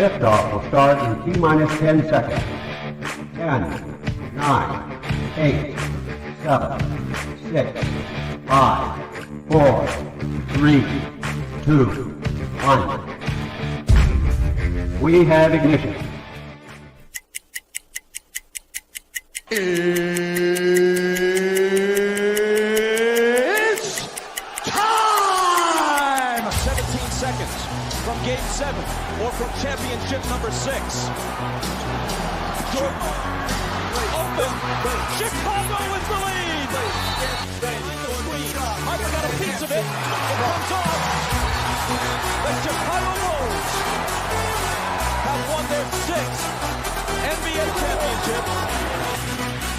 Liftoff will start in T-minus 10 seconds. 10, 9, 8, 7, 6, 5, 4, 3, 2, 1. We have ignition. It's time! 17 seconds from Game 7 or from championship number 6. Jordan open. Chicago with the lead. Harper got a piece of it. It comes off. The Chicago Bulls have won their 6th NBA championship.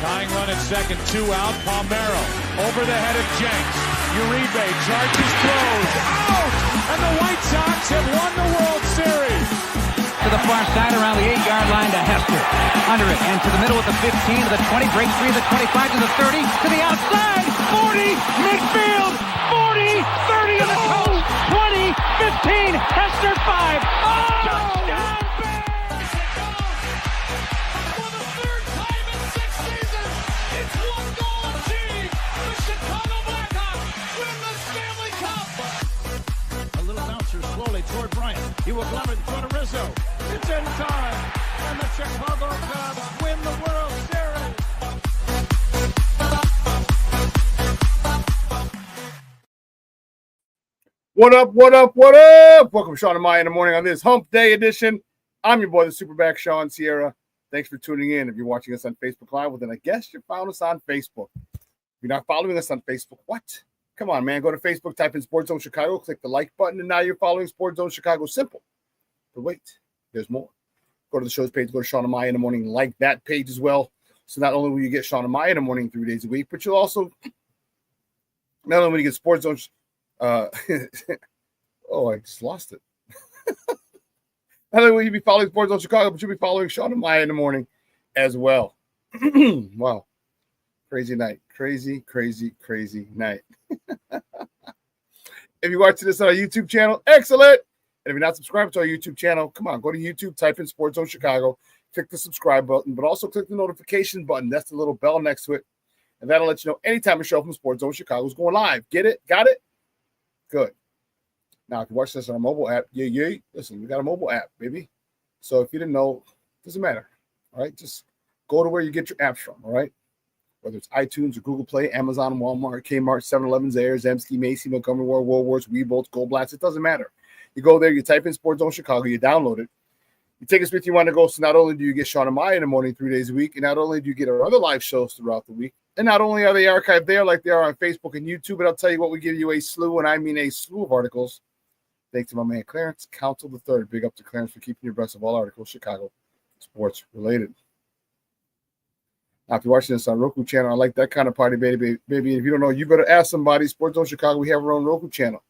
Tying run at second, 2 out. Palmero over the head of Jenks. Uribe charges, throws, out! And the White Sox have won the World Series. To the far side around the 8-yard line to Hester. Under it and to the middle with the 15 to the 20, breaks free to the 25 to the 30, to the outside, 40, midfield, 40, 30 to the coast, 20, 15, Hester 5. Oh! Touchdown! Slowly toward Bryant. He will glove it in front of Rizzo. It's in time. And the Chicago Cubs win the World Series. What up, what up, what up? Welcome to Shawn and Maya in the morning on this Hump Day edition. I'm your boy, the SuperBack, Shawn Sierra. Thanks for tuning in. If you're watching us on Facebook Live, well, then I guess you found us on Facebook. If you're not following us on Facebook, what? Come on, man. Go to Facebook, type in Sports Zone Chicago, click the like button, and now you're following Sports Zone Chicago. Simple. But wait, there's more. Go to the show's page, go to Shawn and Maya in the morning, like that page as well. So not only will you get Shawn and Maya in the morning 3 days a week, but you'll also, not only will you get Sports Zone, oh, I just lost it. Not only will you be following Sports Zone Chicago, but you'll be following Shawn and Maya in the morning as well. Wow. Crazy night. Crazy night. If you're watching this on our YouTube channel, excellent. And if you're not subscribed to our YouTube channel, come on, go to YouTube, type in Sports Zone Chicago, click the subscribe button, but also click the notification button. That's the little bell next to it. And that'll let you know anytime a show from Sports Zone Chicago is going live. Get it? Got it? Good. Now, if you watch this on our mobile app, listen, we got a mobile app, baby. So if you didn't know, it doesn't matter. All right? Just go to where you get your apps from, all right? Whether it's iTunes or Google Play, Amazon, Walmart, Kmart, 7-Eleven, Zayres, Zemsky, Macy, Montgomery Ward, Woolworths, Weebolts, Goldblatts, it doesn't matter. You go there, you type in Sports Zone Chicago, you download it. You take us with you on the go, so not only do you get Shawn and Maya in the morning 3 days a week, and not only do you get our other live shows throughout the week, and not only are they archived there like they are on Facebook and YouTube, but I'll tell you what, we give you a slew, and I mean a slew of articles. Thanks to my man Clarence, Council III. Big up to Clarence for keeping you abreast of all articles Chicago sports related. Now, if you're watching this on Roku channel, I like that kind of party, baby. If you don't know, you better ask somebody. Sports Zone Chicago, we have our own Roku channel.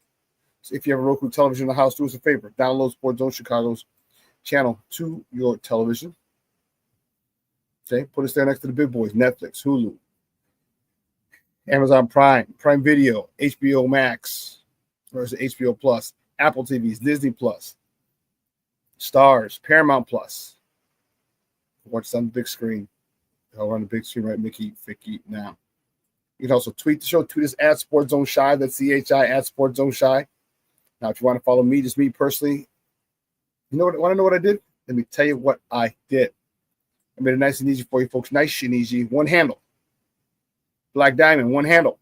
So if you have a Roku television in the house, do us a favor. Download Sports Zone Chicago's channel to your television. Okay, put us there next to the big boys. Netflix, Hulu, Amazon Prime, Prime Video, HBO Max, or is it HBO Plus, Apple TVs, Disney Plus, Stars, Paramount Plus. Watch this on the big screen. I'll run the big screen right, Mickey now. You can also tweet the show. Tweet us at Sports Zone Shy. That's CHI at Sports Zone Shy. Now, if you want to follow me, just me personally, you know what? Want to know what I did? Let me tell you what I did. I made it nice and easy for you folks. Nice and easy. One handle. Black Diamond, one handle.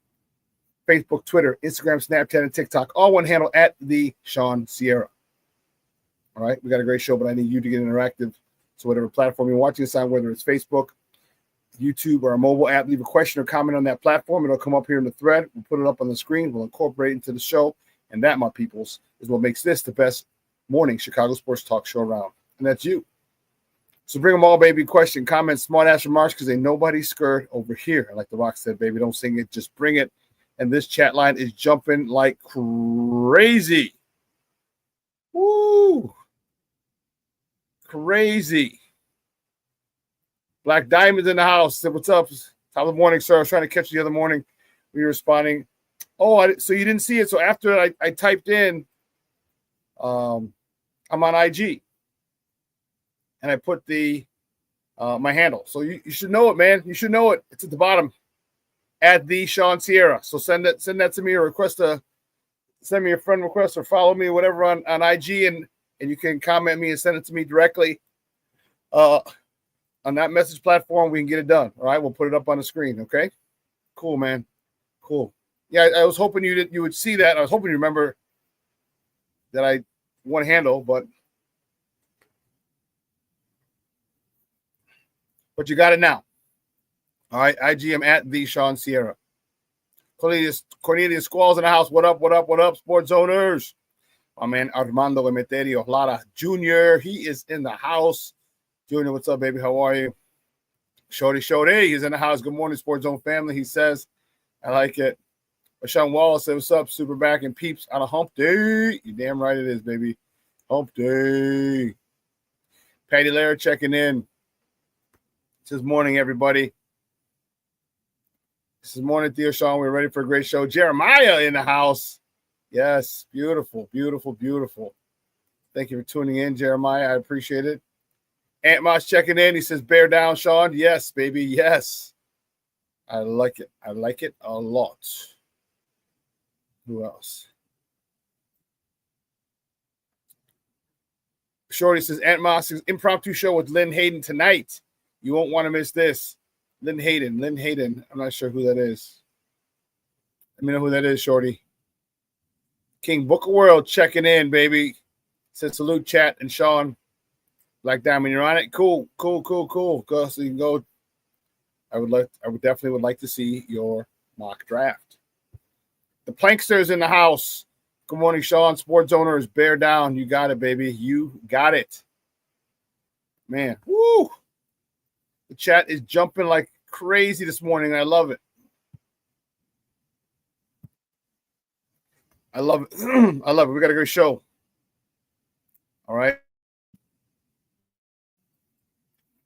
Facebook, Twitter, Instagram, Snapchat, and TikTok. All one handle at the Shawn Sierra. All right? We got a great show, but I need you to get interactive. So whatever platform you're watching this on, whether it's Facebook, YouTube, or a mobile app, leave a question or comment on that platform. It'll come up here in the thread. We'll put it up on the screen. We'll incorporate it into the show. And that, my peoples, is what makes this the best morning Chicago sports talk show around. And that's you. So bring them all, baby. Question, comment, smart ass remarks, because ain't nobody scared over here. Like The Rock said, baby, don't sing it. Just bring it. And this chat line is jumping like crazy. Woo! Crazy. Black Diamond's in the house. Said, what's up? Top of the morning, sir. I was trying to catch you the other morning. We were responding. Oh, so you didn't see it. So after I typed in, I'm on IG. and I put the my handle. So you should know it, man. You should know it. It's at the bottom. At the Shawn Sierra. So send that to me, or send me a friend request, or follow me, or whatever, on IG, and you can comment me and send it to me directly on that message platform. We can get it done. All right, we'll put it up on the screen. Okay, cool, man, cool. Yeah, I was hoping you would see that. I was hoping you remember that I one handle, but you got it now. All right, IGM at the Shawn Sierra. Cornelius Squalls in the house. What up, sports owners? My man Armando Emeterio Lara Jr., he is in the house. Junior, what's up, baby? How are you? Shorty, he's in the house. Good morning, Sports Zone family. He says, I like it. Shawn Wallace said, what's up, Superback and peeps on a hump day? You damn right it is, baby. Hump day. Patty Lara checking in. Says morning, everybody. This is morning, Theo Shawn. We're ready for a great show. Jeremiah in the house. Yes, beautiful, beautiful, beautiful. Thank you for tuning in, Jeremiah. I appreciate it. Ant Moss checking in. He says, bear down, Shawn. Yes, baby, yes. I like it. I like it a lot. Who else? Shorty says, Ant Moss's impromptu show with Lynn Hayden tonight. You won't want to miss this. Lynn Hayden. I'm not sure who that is. Let me know who that is, Shorty. King Book of World checking in, baby. Says salute, chat, and Shawn. Black Diamond, you're on it. Cool. Go, so you can go. I would definitely like to see your mock draft. The Planksters in the house. Good morning, Shawn. Sports owners, bear down. You got it, baby. You got it. Man, woo! The chat is jumping like crazy this morning. I love it. I love it. I love it. We got a great show. All right.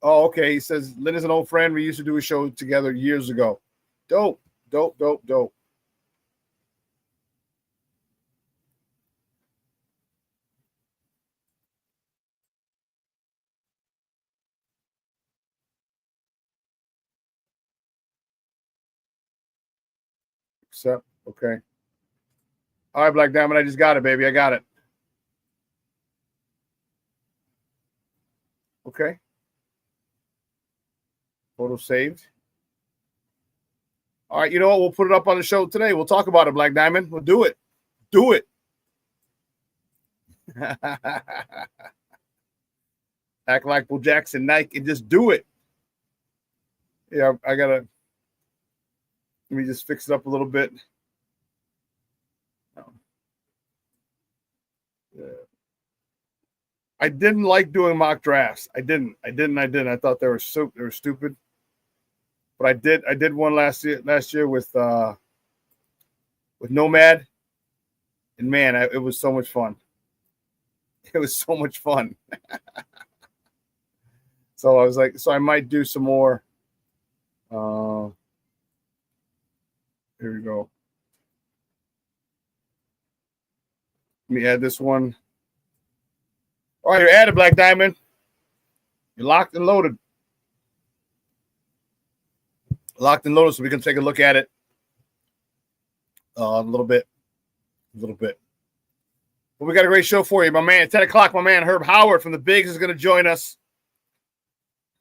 Oh, okay. He says, Lynn is an old friend. We used to do a show together years ago. Dope. Accept. Okay. All right, Black Diamond. I just got it, baby. I got it. Okay. Photo saved. All right, you know what? We'll put it up on the show today. We'll talk about it, Black Diamond. We'll do it. Do it. Act like Bo Jackson, Nike, and just do it. Yeah, I gotta. Let me just fix it up a little bit. Yeah. I didn't like doing mock drafts. I didn't. I thought they were stupid. But I did one last year with Nomad, and man, it was so much fun. It was so much fun. So I was like, I might do some more. Here we go. Let me add this one. All right, you're added, Black Diamond. You're locked and loaded. Locked and loaded, so we can take a look at it a little bit. But we got a great show for you, my man. 10 o'clock, my man Herb Howard from the Bigs is going to join us.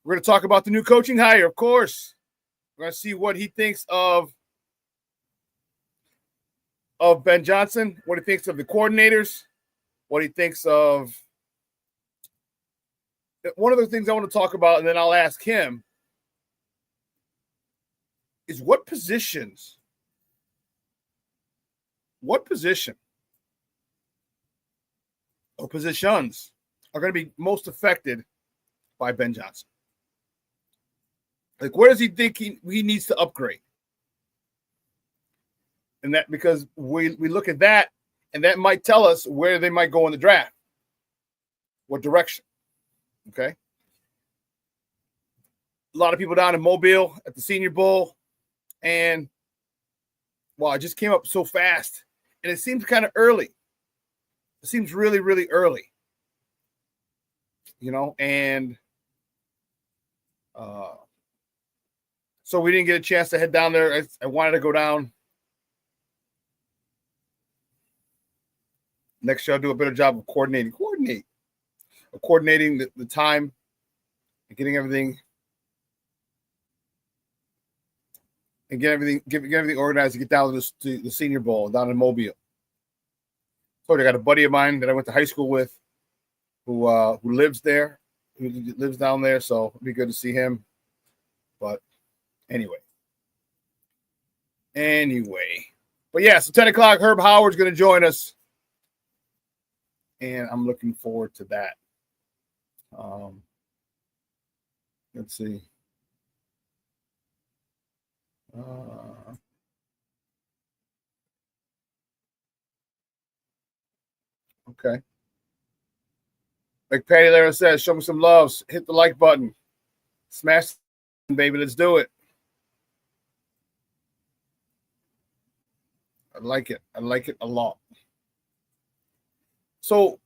We're going to talk about the new coaching hire, of course. We're going to see what he thinks of Ben Johnson, what he thinks of the coordinators, what he thinks of. One of the things I want to talk about, and then I'll ask him, is what positions or positions are going to be most affected by Ben Johnson? Like, where does he think he needs to upgrade? And that, because we look at that, and that might tell us where they might go in the draft, what direction. Okay. A lot of people down in Mobile at the Senior Bowl, and wow, it just came up so fast, and it seems kind of early. It seems really, really early, and So we didn't get a chance to head down there. I wanted to go down. Next year, I'll do a better job of coordinating the time and getting everything organized to get down to the Senior Bowl down in Mobile. So I got a buddy of mine that I went to high school with who lives there, who lives down there. So it'd be good to see him. But anyway. But yeah, so 10 o'clock, Herb Howard's going to join us. And I'm looking forward to that. Let's see. Okay. Like Patty Lara says, show me some love. Hit the like button. Smash, baby. Let's do it. I like it. I like it a lot. So,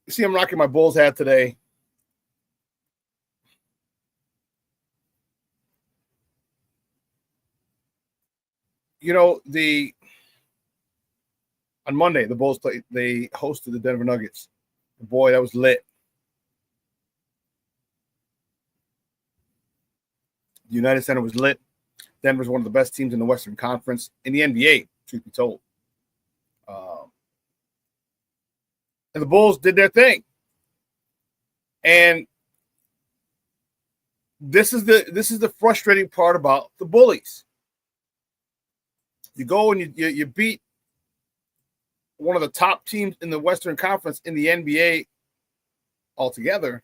you see, I'm rocking my Bulls hat today. You know, on Monday, the Bulls they hosted the Denver Nuggets. Boy, that was lit. The United Center was lit. Denver's one of the best teams in the Western Conference in the NBA, truth be told. And the Bulls did their thing. And this is the frustrating part about the Bullies. You go and you beat one of the top teams in the Western Conference in the NBA altogether.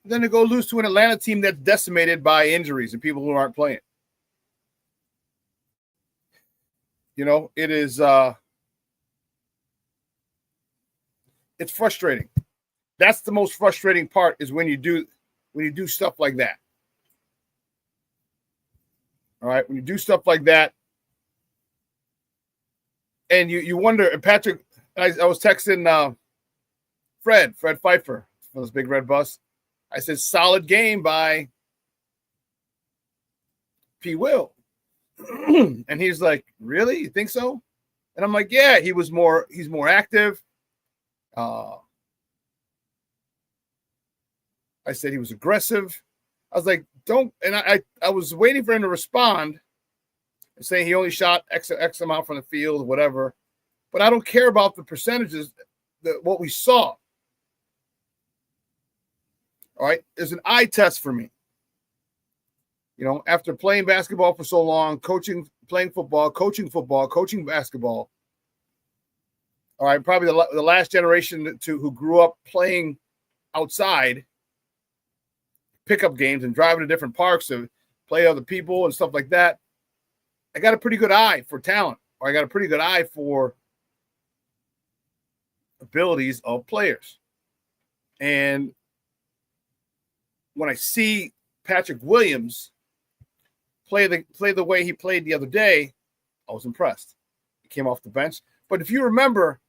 Then to go lose to an Atlanta team that's decimated by injuries and people who aren't playing. You know, it is it's frustrating. That's the most frustrating part is when you do stuff like that. All right, when you do stuff like that, and you wonder, and Patrick, I was texting Fred Pfeiffer from this Big Red Bus. I said, solid game by P. Will. And he's like, really? You think so? And I'm like, yeah, he's more active. I said he was aggressive. I was like, don't, and I was waiting for him to respond and saying he only shot X amount from the field, whatever. But I don't care about the percentages, what we saw. All right, there's an eye test for me. You know, after playing basketball for so long, playing football, coaching basketball. All right, probably the last generation who grew up playing outside, pickup games and driving to different parks to play other people and stuff like that. I got a pretty good eye for talent, or I got a pretty good eye for abilities of players. And when I see Patrick Williams play the way he played the other day, I was impressed. He came off the bench. But if you remember,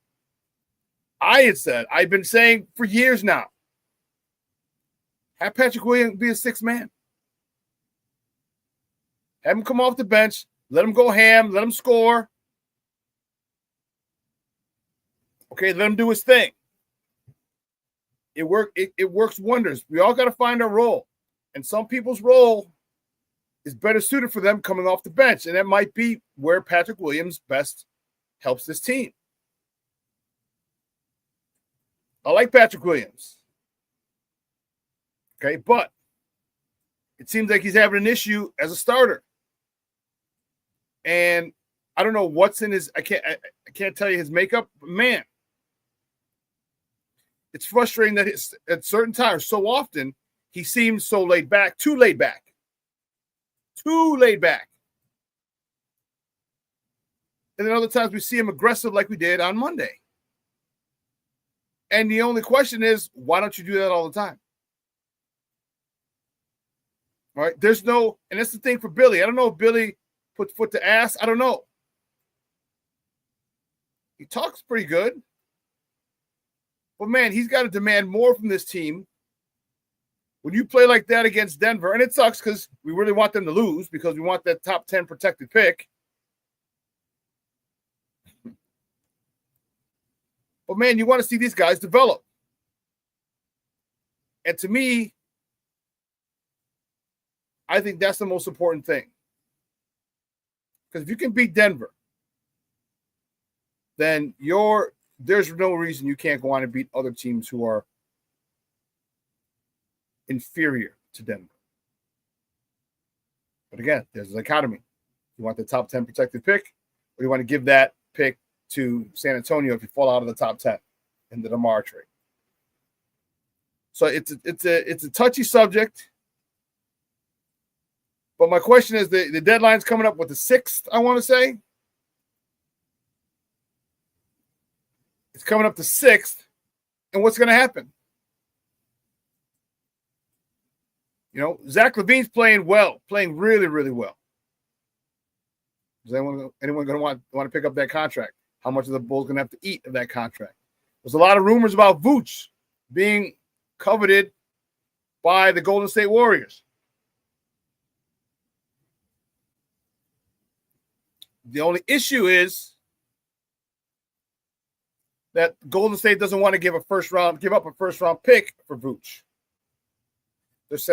I've been saying for years now, have Patrick Williams be a sixth man. Have him come off the bench. Let him go ham. Let him score. Okay, let him do his thing. It works wonders. We all got to find our role. And some people's role is better suited for them coming off the bench. And that might be where Patrick Williams best helps this team. I like Patrick Williams. Okay, but it seems like he's having an issue as a starter. And I don't know what's in his, I can't tell you his makeup, but man, it's frustrating that at certain times, so often, he seems so laid back, too laid back. And then other times we see him aggressive like we did on Monday. And the only question is, why don't you do that all the time? All right, there's no, and that's the thing for Billy. I don't know if Billy put foot to ass. I don't know. He talks pretty good. But, man, he's got to demand more from this team when you play like that against Denver, and it sucks because we really want them to lose because we want that top 10 protected pick. But, man, you want to see these guys develop. And to me, I think that's the most important thing. Because if you can beat Denver, then there's no reason you can't go on and beat other teams who are inferior to Denver. But again, there's an economy. You want the top 10 protected pick, or you want to give that pick to San Antonio if you fall out of the top 10 in the DeMar trade. So it's a touchy subject. But my question is, the deadline's coming up with the 6th, I want to say. It's coming up the 6th. And what's going to happen? You know, Zach LaVine's playing well, playing really, really well. Is anyone going to want to pick up that contract? How much are the Bulls going to have to eat of that contract? There's a lot of rumors about Vooch being coveted by the Golden State Warriors. The only issue is that Golden State doesn't want to give up a first round pick for Vooch.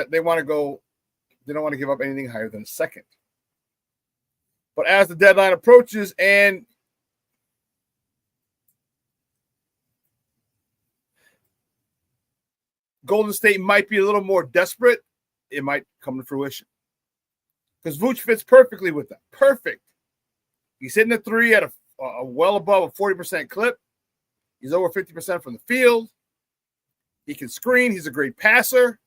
They want to go, they don't want to give up anything higher than a second. But as the deadline approaches and Golden State might be a little more desperate, it might come to fruition. Because Vooch fits perfectly with them. Perfect. He's hitting the three at a well above a 40% clip. He's over 50% from the field. He can screen. He's a great passer.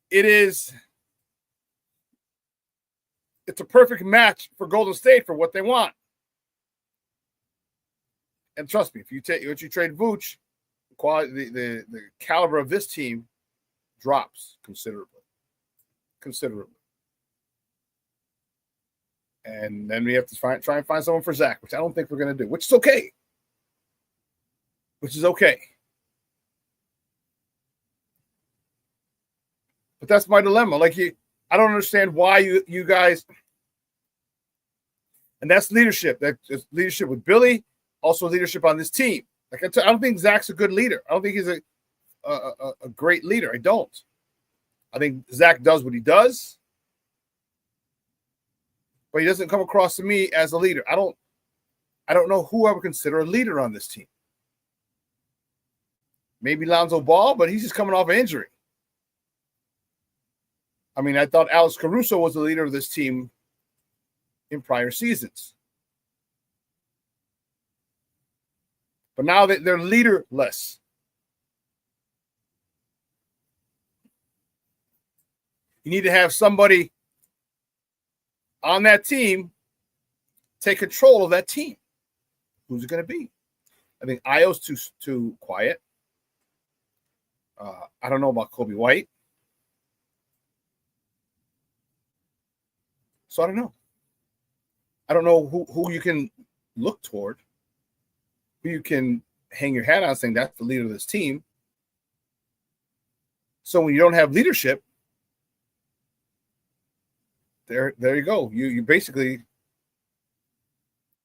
It's a perfect match for Golden State for what they want. And trust me, once you trade Vooch, the caliber of this team drops considerably. And then we have to try and find someone for Zach, which I don't think we're going to do, which is okay. But that's my dilemma. I don't understand why you guys, and that's leadership. That's leadership with Billy, also leadership on this team. I don't think Zach's a good leader. I don't think he's a great leader. I don't. I think Zach does what he does, but he doesn't come across to me as a leader. I don't know who I would consider a leader on this team. Maybe Lonzo Ball, but he's just coming off an injury. I mean, I thought Alex Caruso was the leader of this team in prior seasons. But now they're leaderless. You need to have somebody on that team take control of that team. Who's it going to be? I think Io's too quiet. I don't know about Kobe White. So I don't know. I don't know who you can look toward, who you can hang your hat on saying that's the leader of this team. So when you don't have leadership, there you go. You basically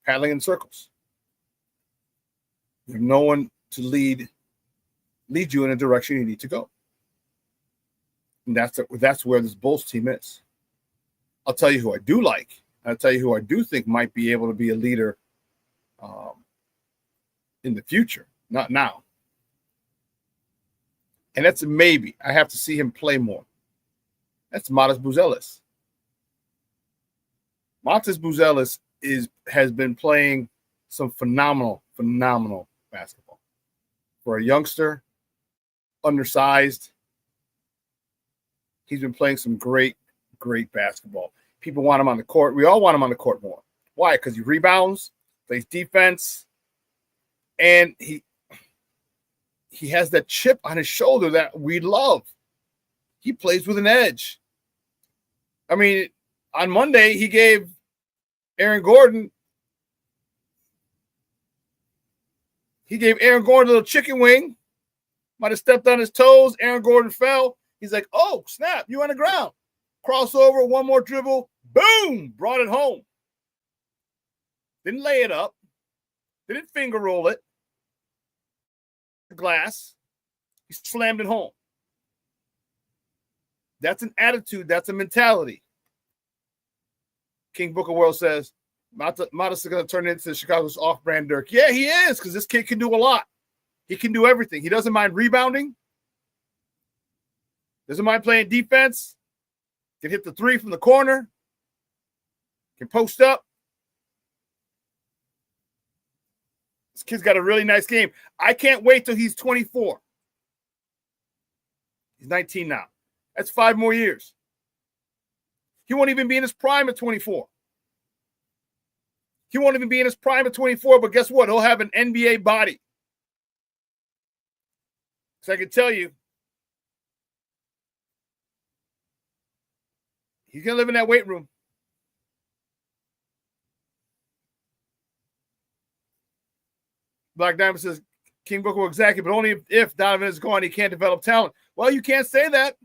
paddling in circles. You have no one to lead you in a direction you need to go. And that's where this Bulls team is. I'll tell you who I do like. I'll tell you who I do think might be able to be a leader in the future, not now. And that's a maybe. I have to see him play more. That's Matas Buzelis. Matas Buzelis has been playing some phenomenal basketball. For a youngster, undersized, he's been playing some great basketball. People want him on the court. We all want him on the court more. Why? Because he rebounds, plays defense, and he has that chip on his shoulder that we love. He plays with an edge. I mean, on Monday, he gave Aaron Gordon a little chicken wing, Might have stepped on his toes. Aaron Gordon fell. He's like, oh, snap, you on the ground. Crossover, one more dribble. Boom, brought it home. Didn't lay it up. Didn't finger roll it. Glass. He slammed it home. That's an attitude. That's a mentality. King Book of World says, Modest is going to turn into Chicago's off-brand Dirk. Yeah, he is, because this kid can do a lot. He can do everything. He doesn't mind rebounding. Doesn't mind playing defense. Can hit the three from the corner. Can post up. This kid's got a really nice game. I can't wait till he's 24. He's 19 now. That's 5 more years. He won't even be in his prime at 24. He won't even be in his prime at 24, but guess what? He'll have an NBA body. So I can tell you, he's going to live in that weight room. Black Diamond says, King Booker, exactly, but only if Donovan is gone, he can't develop talent. Well, you can't say that.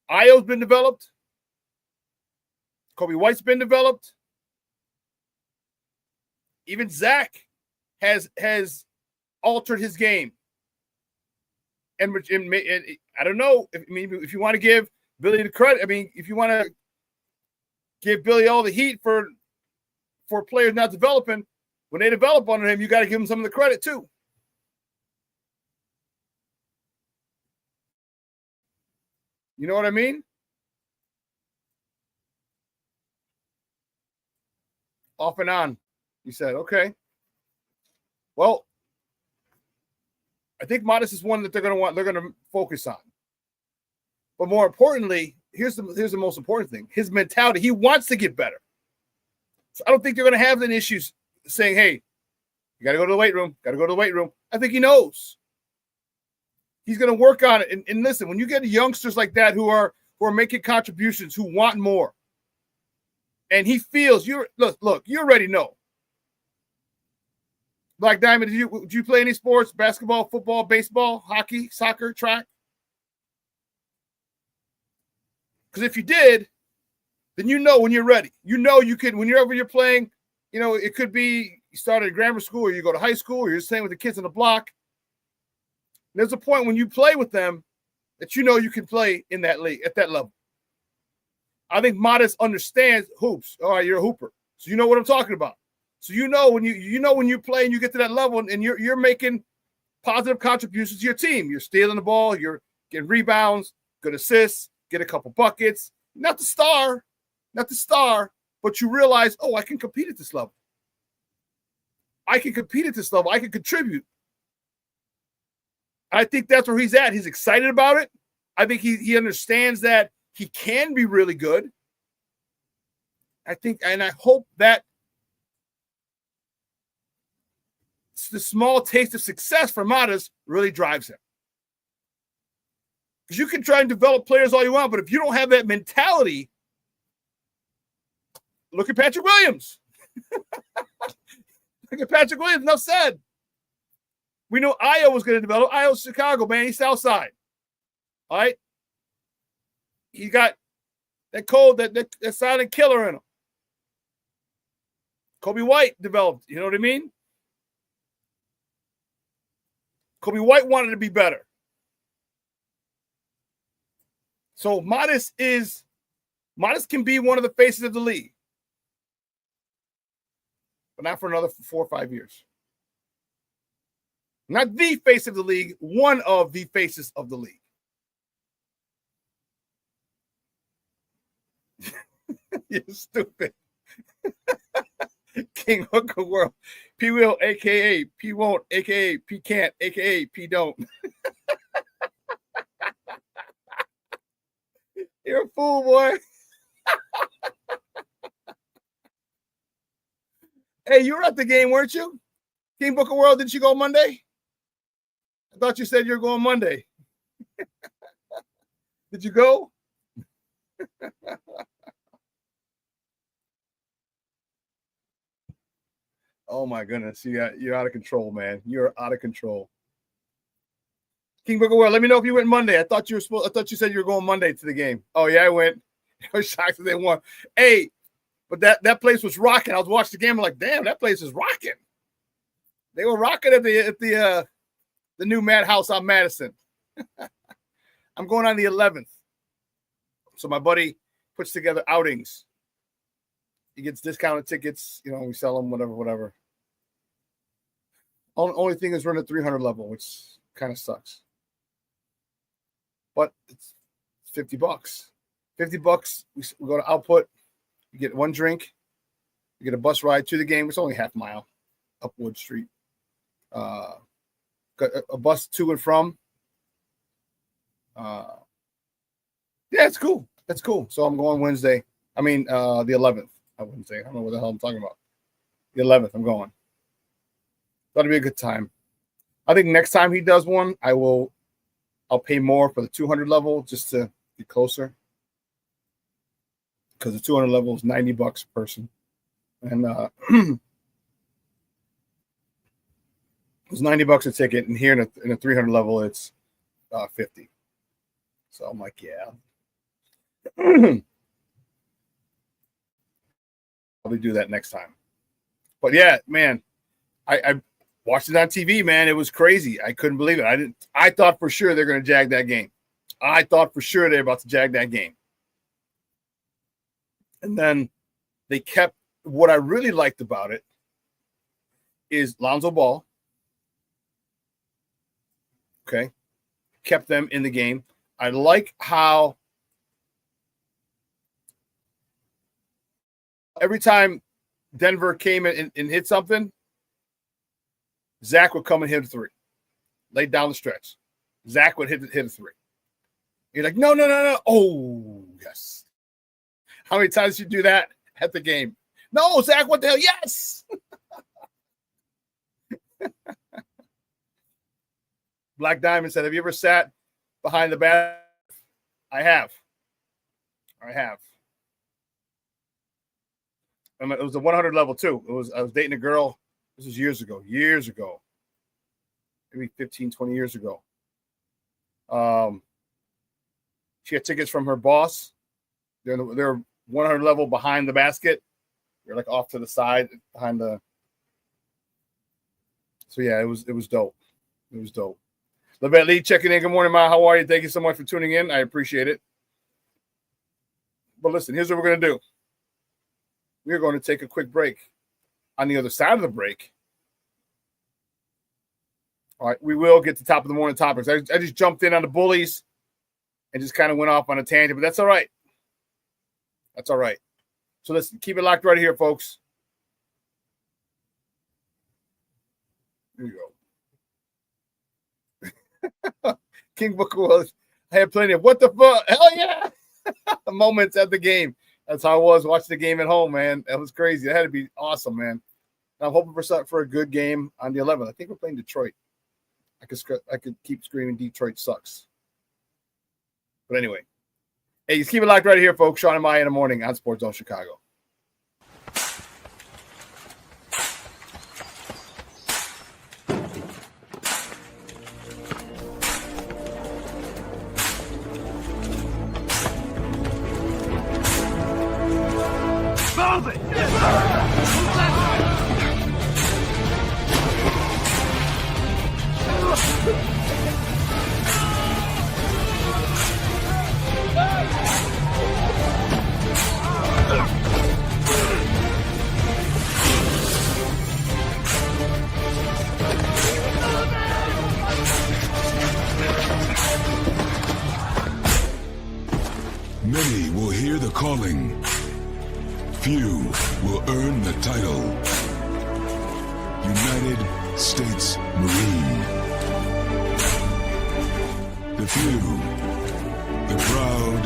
Io's been developed. Kobe White's been developed. Even Zach has altered his game. And I don't know. If you want to give Billy the credit, if you want to give Billy all the heat for players not developing, when they develop under him, you got to give him some of the credit too. You know what I mean? Off and on, you said. Okay. Well, I think Modest is one that they're going to focus on. But more importantly, here's the most important thing: his mentality. He wants to get better. So I don't think they're going to have any issues saying, "Hey, you got to go to the weight room. Got to go to the weight room." I think he knows. He's going to work on it. And listen, when you get youngsters like that who are making contributions, who want more, and he feels look, you already know. Black Diamond, did you play any sports? Basketball, football, baseball, hockey, soccer, track? Because if you did, then you know when you're ready. You know you can, whenever you're playing, it could be you started at grammar school or you go to high school or you're staying with the kids on the block. There's a point when you play with them that you know you can play in that league at that level. I think Modest understands hoops. All right, you're a hooper. So you know what I'm talking about. So when you play and you get to that level and you're making positive contributions to your team. You're stealing the ball, you're getting rebounds, good assists, get a couple buckets. Not the star, but you realize, oh, I can compete at this level. I can contribute. I think that's where he's at. He's excited about it. I think he understands that he can be really good. I think, and I hope that the small taste of success for Modest really drives him. Because you can try and develop players all you want, but if you don't have that mentality, look at Patrick Williams. Enough said. We know Io was going to develop. Io's Chicago, man. He's Southside. All right? He got that cold, that silent killer in him. Kobe White developed. You know what I mean? Kobe White wanted to be better. So Modest can be one of the faces of the league. But not for another 4 or 5 years. Not the face of the league, one of the faces of the league. You're stupid. King Hooker World. P will, a.k.a. P won't, a.k.a. P can't, a.k.a. P don't. You're a fool, boy. Hey, you were at the game, weren't you? King Book of World, didn't you go Monday? I thought you said you were going Monday. Did you go? Oh my goodness, you're out of control, man. You're out of control. King Booker, well, let me know if you went Monday. I thought you said you were going Monday to the game. Oh yeah, I went. I was shocked that they won. Hey, but that place was rocking. I was watching the game. I'm like, damn, that place is rocking. They were rocking at the new Madhouse on Madison. I'm going on the 11th. So my buddy puts together outings. He gets discounted tickets. We sell them, whatever. Only thing is we're in the 300 level, which kind of sucks. But it's $50. $50. We go to Output. You get one drink. You get a bus ride to the game. It's only half mile up Wood Street. Got a bus to and from. Yeah, it's cool. That's cool. So I'm going Wednesday. I mean, the 11th. I wouldn't say. I don't know what the hell I'm talking about. The 11th. I'm going. That'll be a good time. I think next time he does one, I'll pay more for the 200 level just to be closer. Because the 200 level is $90 a person. And it was $90 a ticket. And here in a 300 level, it's 50. So I'm like, yeah. Probably do that next time. But yeah, man, I watched it on TV, man. It was crazy. I couldn't believe it. I thought for sure they're going to jag that game. I thought for sure they're about to jag that game. And then they kept, what I really liked about it is Lonzo Ball. Okay. Kept them in the game. I like how every time Denver came in and hit something, Zach would come and hit a three. Laid down the stretch. Zach would hit a three. You're like, no. Oh, yes. How many times did you do that at the game? No, Zach, what the hell? Yes. Black Diamond said, have you ever sat behind the bat? I have. And it was a 100 level too. I was dating a girl. This was years ago. Maybe 15, 20 years ago. She had tickets from her boss. They're 100 level behind the basket. They're like off to the side behind the. So yeah, it was dope. It was dope. Levette Lee checking in. Good morning, Ma. How are you? Thank you so much for tuning in. I appreciate it. But listen, here's what we're going to do. We're going to take a quick break. On the other side of the break, all right, we will get to top of the morning topics. I just jumped in on the bullies and just kind of went off on a tangent, but that's all right. That's all right. So let's keep it locked right here, folks. Here you go. King Booker was, I had plenty of what the fuck? Hell yeah. Moments at the game. That's how I was watching the game at home, man. That was crazy. That had to be awesome, man. And I'm hoping for a good game on the 11th. I think we're playing Detroit. I could keep screaming Detroit sucks. But anyway. Hey, just keep it locked right here, folks. Shawn and Maya in the morning on Sports Zone Chicago. Many will hear the calling. Few will earn the title. United States Marine. The few, the proud,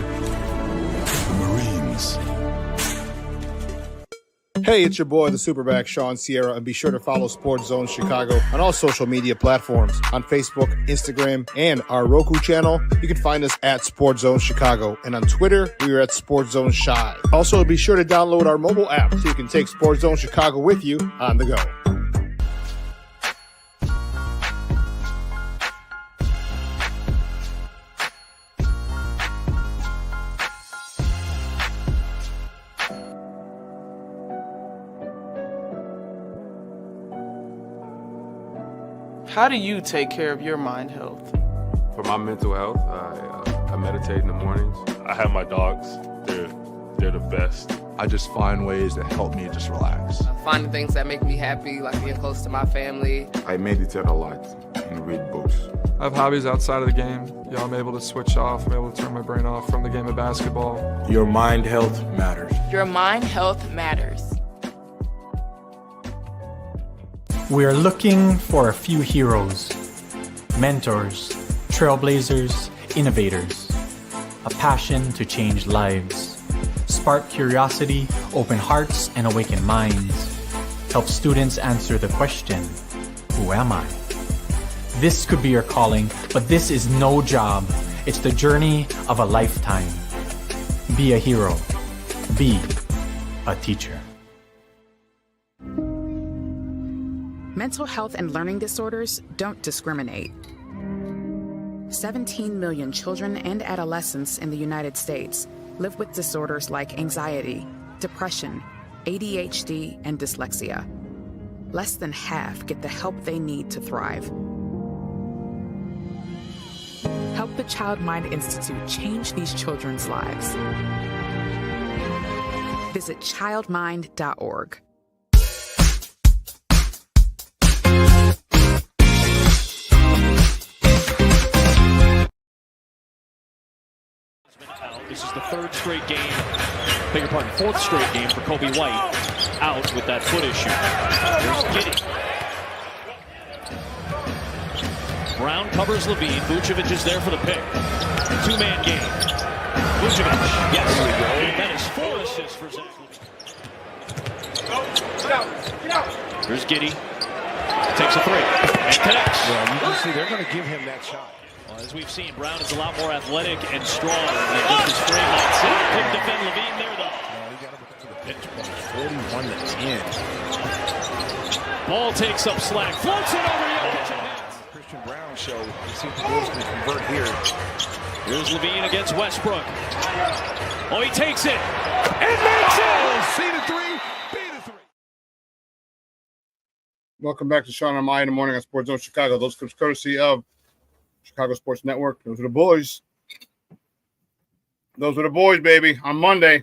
the Marines. Hey, it's your boy, the SuperBack, Shawn Sierra, and be sure to follow Sports Zone Chicago on all social media platforms, on Facebook, Instagram, and our Roku channel. You can find us at Sports Zone Chicago, and on Twitter, we are at Sports Zone Shy. Also, be sure to download our mobile app so you can take Sports Zone Chicago with you on the go. How do you take care of your mind health? For my mental health, I meditate in the mornings. I have my dogs. They're the best. I just find ways that help me just relax. Finding things that make me happy, like being close to my family. I meditate a lot and read books. I have hobbies outside of the game. I'm able to switch off. I'm able to turn my brain off from the game of basketball. Your mind health matters. Your mind health matters. We are looking for a few heroes, mentors, trailblazers, innovators, a passion to change lives, spark curiosity, open hearts, and awaken minds, help students answer the question, who am I? This could be your calling, but this is no job. It's the journey of a lifetime. Be a hero. Be a teacher. Mental health and learning disorders don't discriminate. 17 million children and adolescents in the United States live with disorders like anxiety, depression, ADHD, and dyslexia. Less than half get the help they need to thrive. Help the Child Mind Institute change these children's lives. Visit childmind.org. This is the third straight game, fourth straight game for Kobe White out with that foot issue. Here's Giddey. Brown covers Levine. Vucevic is there for the pick. Two-man game. Vucevic, yes. That is 4 assists for Zach Levine. Here's Giddey. Takes a three and connects. Yeah, you can see they're going to give him that shot. Well, as we've seen, Brown is a lot more athletic and strong than just his frame mindset. Couldn't defend Levine there, though. No, you got to look at the bench point. 41-10. Ball takes up slack. Floats it over Jokic. Christian Brown show. You see if the Bulls can convert here. Here's Levine against Westbrook. Oh, he takes it. And makes it! C to 3, B to 3. Welcome back to Shawn and I in the morning on Sports Zone Chicago. Those clips courtesy of Chicago Sports Network. Those are the boys. Those are the boys, baby, on Monday.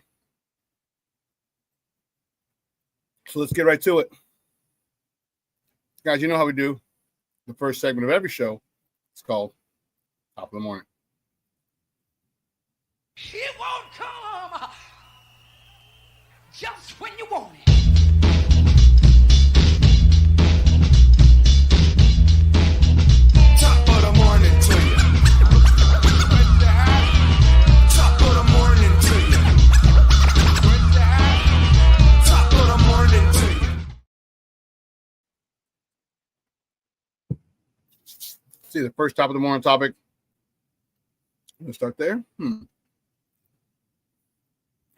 So let's get right to it. Guys, you know how we do. The first segment of every show is called Top of the Morning. It won't come just when you want it. Top of the morning to you. Top of the morning to you. Top of the morning to you. See the first top of the morning topic. I'm gonna start there.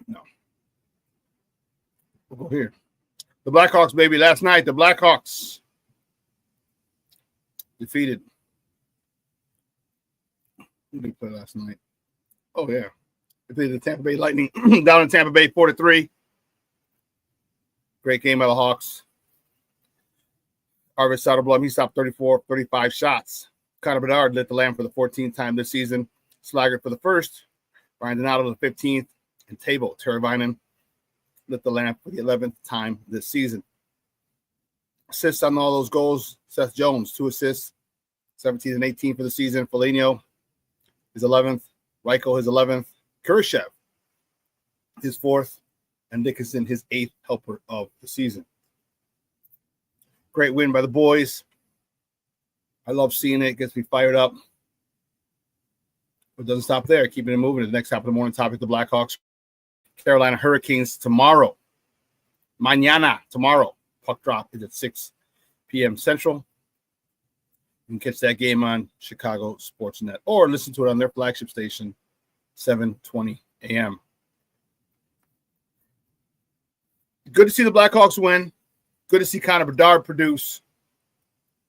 No. We'll go here. The Blackhawks, baby. Last night, the Blackhawks defeated. Who did they play last night? Oh, yeah. They played the Tampa Bay Lightning down in Tampa Bay, 4-3. Great game by the Hawks. Arvid Soderblom, he stopped 35 shots. Connor Bedard lit the lamp for the 14th time this season. Slaggert for the first. Brian Donato the 15th. And Teuvo Teravainen lit the lamp for the 11th time this season. Assists on all those goals. Seth Jones, 2 assists. 17 and 18 for the season. Foligno, his 11th. Reichel, his 11th. Kurashev, his 4th. And Dickinson, his 8th helper of the season. Great win by the boys. I love seeing it. It gets me fired up. But it doesn't stop there. Keeping it moving to the next top of the morning topic, the Blackhawks. Carolina Hurricanes tomorrow. Mañana, tomorrow. Puck drop is at 6 p.m. Central. You can catch that game on Chicago Sportsnet or listen to it on their flagship station, 7:20 a.m. Good to see the Blackhawks win. Good to see Connor Bedard produce.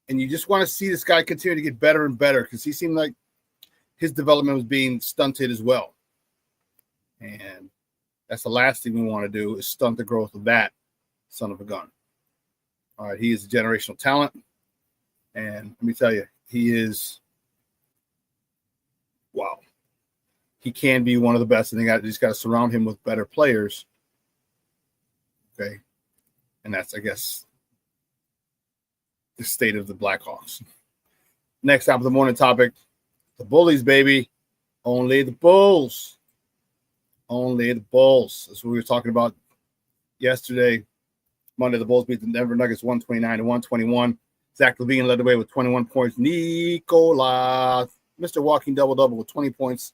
And you just want to see this guy continue to get better and better because he seemed like his development was being stunted as well. And that's the last thing we want to do is stunt the growth of that son of a gun. All right, he is a generational talent. And let me tell you, he is, wow. He can be one of the best, and they just got to surround him with better players. Okay. And that's, I guess, the state of the Blackhawks. Next top of the morning topic, the Bullies, baby. Only the Bulls. Only the Bulls. That's what we were talking about yesterday. Monday, the Bulls beat the Denver Nuggets 129-121. Zach LaVine led the way with 21 points. Nikola, Mr. Walking double-double with 20 points,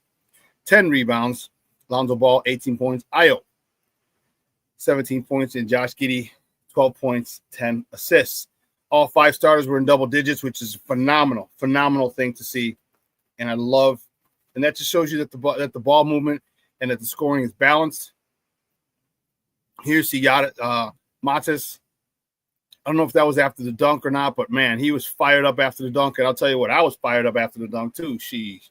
10 rebounds. Lonzo Ball, 18 points. Ayo, 17 points. And Josh Giddey, 12 points, 10 assists. All 5 starters were in double digits, which is a phenomenal thing to see. And I love, and that just shows you that the ball movement and that the scoring is balanced. Here's Matas. I don't know if that was after the dunk or not, but man, he was fired up after the dunk. And I'll tell you what, I was fired up after the dunk too. She's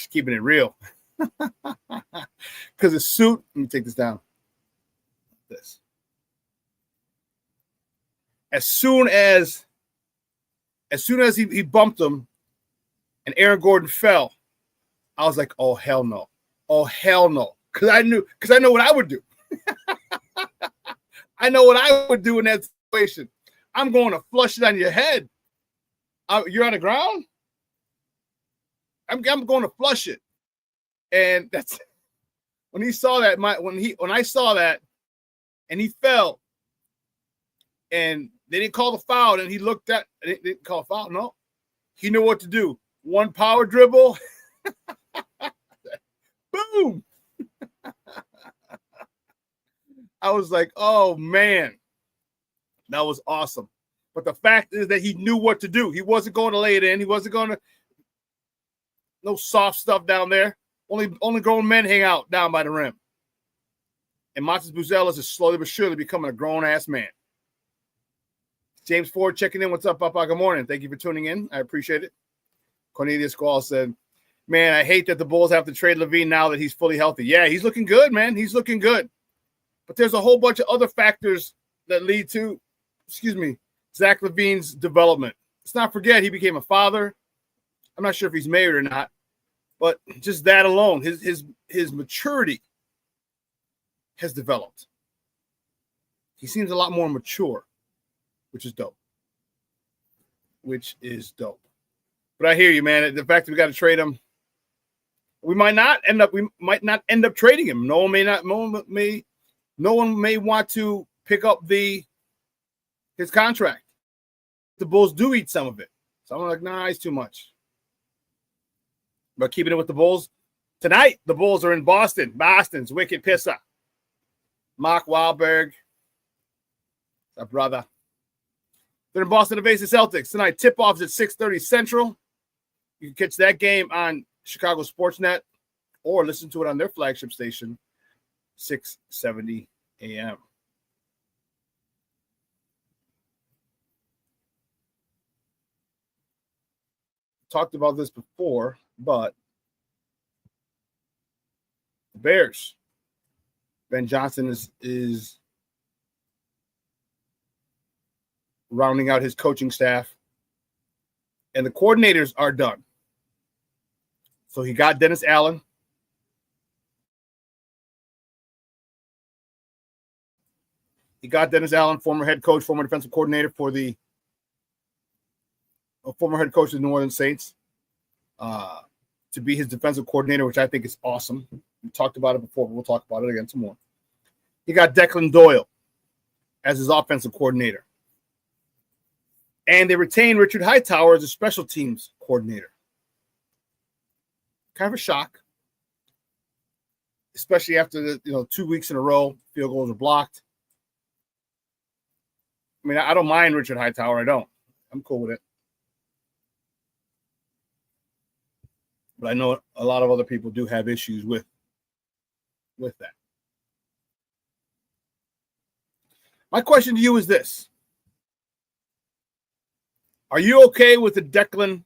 keeping it real. Because his suit, let me take this down. This. As soon as he bumped him and Aaron Gordon fell, I was like, oh, hell no. Oh, hell no. Because I know what I would do. I know what I would do in that situation. I'm going to flush it on your head. You're on the ground? I'm going to flush it. And that's when he saw that. When I saw that, and he fell, and they didn't call the foul, and he looked at. They didn't call a foul. No, he knew what to do. One power dribble. Boom. I was like, oh man, that was awesome. But the fact is that he knew what to do. He wasn't going to lay it in. He wasn't going to. No soft stuff down there. Only grown men hang out down by the rim. And Matas Buzelis is slowly but surely becoming a grown-ass man. James Ford checking in. What's up, Papa? Good morning. Thank you for tuning in. I appreciate it. Cornelius Squall said, man, I hate that the Bulls have to trade LaVine now that he's fully healthy. Yeah, he's looking good, man. He's looking good. But there's a whole bunch of other factors that lead to, Zach LaVine's development. Let's not forget he became a father. I'm not sure if he's married or not, but just that alone, his maturity has developed. He seems a lot more mature, which is dope. But I hear you, man. The fact that we got to trade him, we might not end up trading him. No one may want to pick up his contract. The Bulls do eat some of it. So I'm like, nah, it's too much. But keeping it with the Bulls, tonight the Bulls are in Boston. Boston's wicked pisser. Mark Wahlberg, our brother. They're in Boston to face the Celtics. Tonight, tip-off is at 6:30 Central. You can catch that game on Chicago Sportsnet or listen to it on their flagship station, 670 a.m. Talked about this before, but the Bears, Ben Johnson is rounding out his coaching staff, and the coordinators are done. So he got Dennis Allen. Former head coach, former defensive coordinator for the former head coach of the New Orleans Saints, to be his defensive coordinator, which I think is awesome. We talked about it before, but we'll talk about it again some more. He got Declan Doyle as his offensive coordinator. And they retained Richard Hightower as a special teams coordinator. Kind of a shock, especially after the 2 weeks in a row, field goals are blocked. I mean, I don't mind Richard Hightower. I don't. I'm cool with it. But I know a lot of other people do have issues with that. My question to you is this. Are you okay with the Declan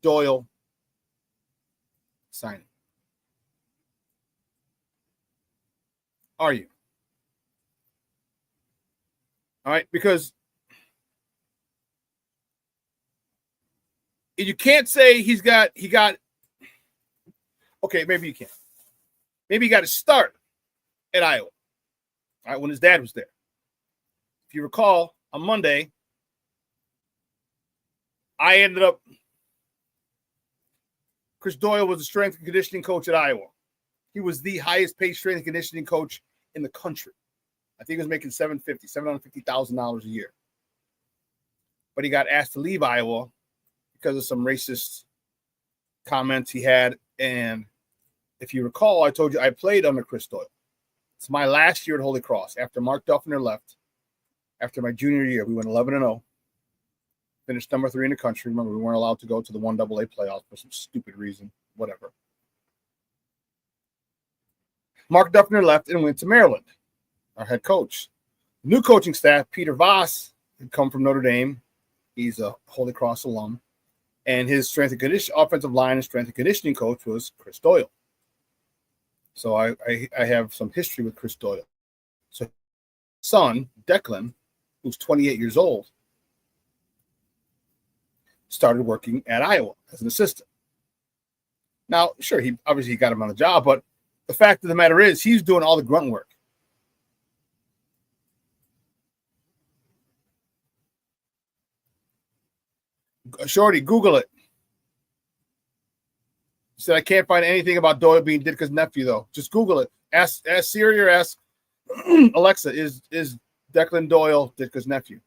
Doyle signing? Are you? All right, because you can't say he got. Okay, maybe you can. Maybe he got his start at Iowa, all right, when his dad was there. If you recall, on Monday, Chris Doyle was the strength and conditioning coach at Iowa. He was the highest paid strength and conditioning coach in the country. I think he was making $750,000 a year. But he got asked to leave Iowa because of some racist comments he had. And if you recall, I told you I played under Chris Doyle. It's my last year at Holy Cross. After Mark Duffner left, after my junior year, we went 11-0. Finished number 3 in the country. Remember, we weren't allowed to go to the 1AA playoffs for some stupid reason. Whatever. Mark Duffner left and went to Maryland, our head coach. New coaching staff, Peter Voss, had come from Notre Dame. He's a Holy Cross alum. And his strength and conditioning, offensive line and strength and conditioning coach was Chris Doyle. So I have some history with Chris Doyle. So his son, Declan, who's 28 years old, started working at Iowa as an assistant. Now, sure, he obviously got him on the job, but the fact of the matter is he's doing all the grunt work. Shorty, Google it. He said, I can't find anything about Doyle being Ditka's nephew, though. Just Google it. Ask Siri or ask Alexa, is Declan Doyle Ditka's nephew?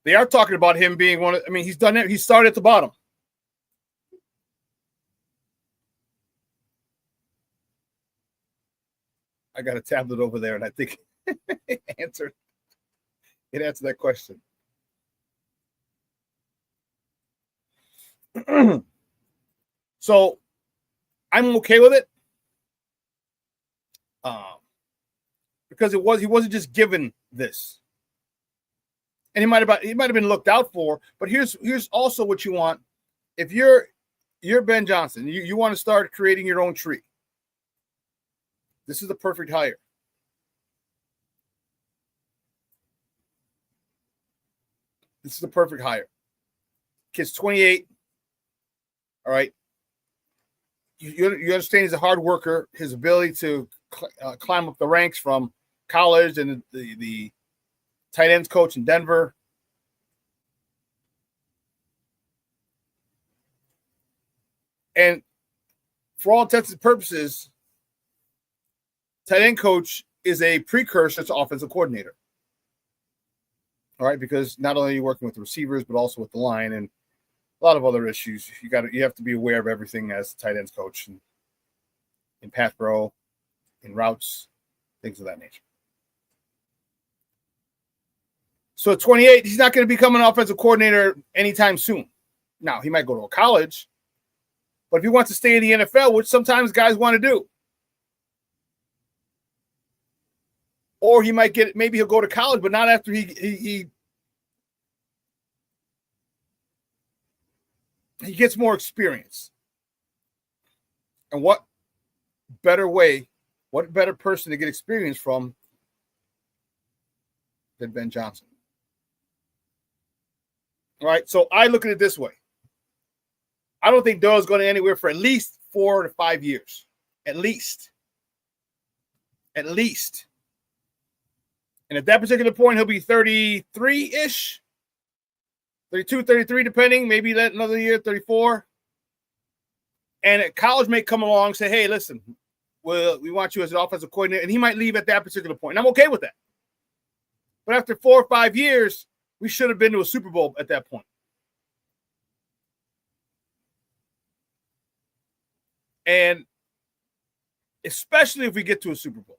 They are talking about him being one of, I mean, he's done it. He started at the bottom. I got a tablet over there, and I think it answered that question. So I'm okay with it. Because he wasn't just given this. And he might have been looked out for, but here's also what you want. If you're Ben Johnson, you want to start creating your own tree. This is the perfect hire. This is the perfect hire. Kid's 28. All right. You understand he's a hard worker. His ability to climb up the ranks from college and the tight ends coach in Denver. And for all intents and purposes, tight end coach is a precursor to offensive coordinator. All right, because not only are you working with the receivers, but also with the line and a lot of other issues. You have to be aware of everything as a tight ends coach and in pass pro, in routes, things of that nature. So at 28, he's not going to become an offensive coordinator anytime soon. Now, he might go to a college, but if he wants to stay in the NFL, which sometimes guys want to do, or he might maybe he'll go to college, but not after he gets more experience. And what better person to get experience from than Ben Johnson? All right, so I look at it this way. I don't think Doyle's going anywhere for at least 4 to 5 years. At least. And at that particular point, he'll be 33-ish. 32, 33, depending. Maybe that another year, 34. And at college may come along and say, hey, listen, we want you as an offensive coordinator. And he might leave at that particular point. And I'm okay with that. But after 4 or 5 years, we should have been to a Super Bowl at that point. And especially if we get to a Super Bowl.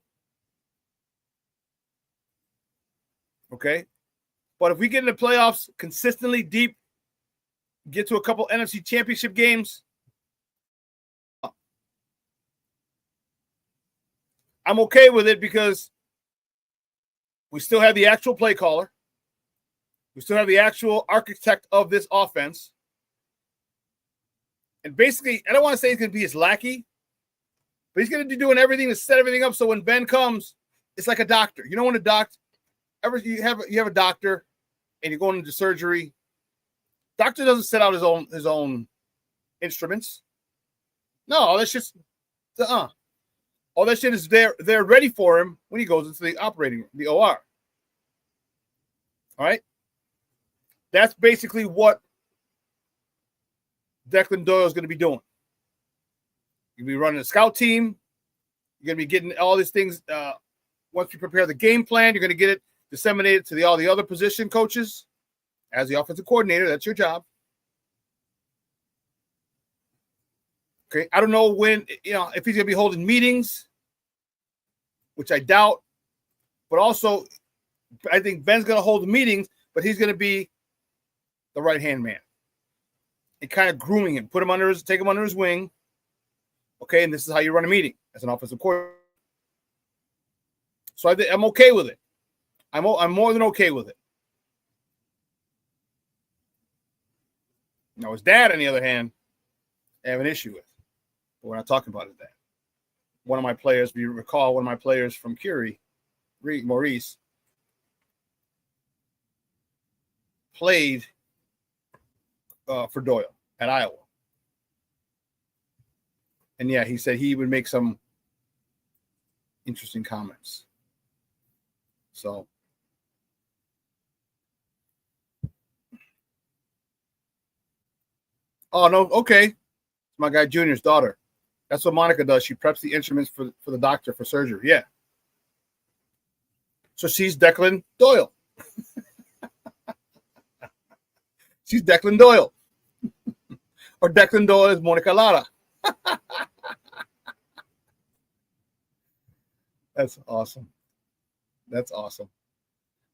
Okay? But if we get in the playoffs consistently deep, get to a couple NFC championship games, I'm okay with it because we still have the actual play caller. We still have the actual architect of this offense. And basically, I don't want to say he's going to be his lackey, but he's going to be doing everything to set everything up so when Ben comes, it's like a doctor. You know when a doctor, ever you have a doctor and you're going into surgery. Doctor doesn't set out his own instruments. No, all that shit's all that shit is there. They're ready for him when he goes into the operating room, the OR. All right. That's basically what Declan Doyle is going to be doing. You'll be running a scout team. You're going to be getting all these things. Once you prepare the game plan, you're going to get it disseminated to all the other position coaches. As the offensive coordinator, that's your job. Okay, I don't know when, if he's going to be holding meetings, which I doubt. But also, I think Ben's going to hold the meetings, but he's going to be the right-hand man. And kind of grooming him, take him under his wing. Okay, and this is how you run a meeting as an offensive coordinator. So I'm okay with it. I'm more than okay with it. Now, his dad, on the other hand, I have an issue with. But we're not talking about his dad. One of my players, if you recall, one of my players from Curie, Maurice, played for Doyle at Iowa. And yeah, he said he would make some interesting comments. So, oh no, okay. My guy Junior's daughter. That's what Monica does. She preps the instruments for the doctor for surgery. Yeah. So she's Declan Doyle. She's Declan Doyle. Or Declan Doyle is Monica Lara. That's awesome. That's awesome.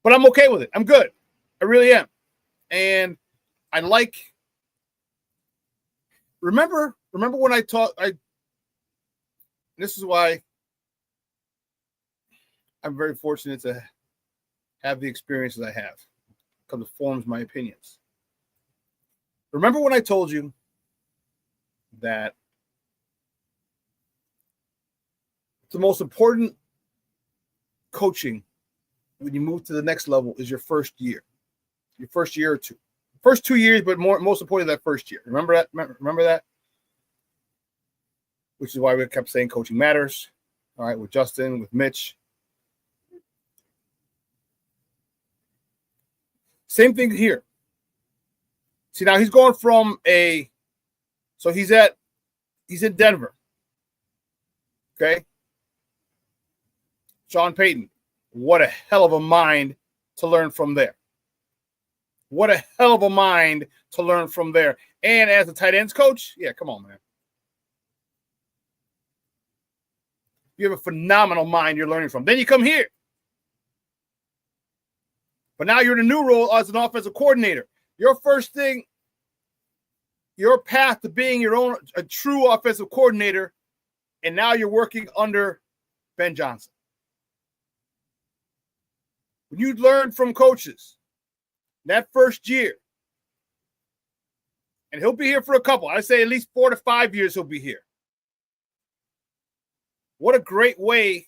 But I'm okay with it. I'm good. I really am. And I like. Remember when I taught. This is why I'm very fortunate to have the experiences I have, because it forms my opinions. Remember when I told you that the most important coaching when you move to the next level is your first year or two. First 2 years, but most importantly, that first year. Remember that? Remember that? Which is why we kept saying coaching matters. All right, with Justin, with Mitch. Same thing here. See, now he's going from so he's in Denver. Okay. Sean Payton, what a hell of a mind to learn from there. What a hell of a mind to learn from there. And as a tight ends coach, yeah, come on, man. You have a phenomenal mind you're learning from. Then you come here. But now you're in a new role as an offensive coordinator. Your first thing, your path to being a true offensive coordinator, and now you're working under Ben Johnson. When you learn from coaches that first year, and he'll be here for a couple, I say at least 4 to 5 years he'll be here. What a great way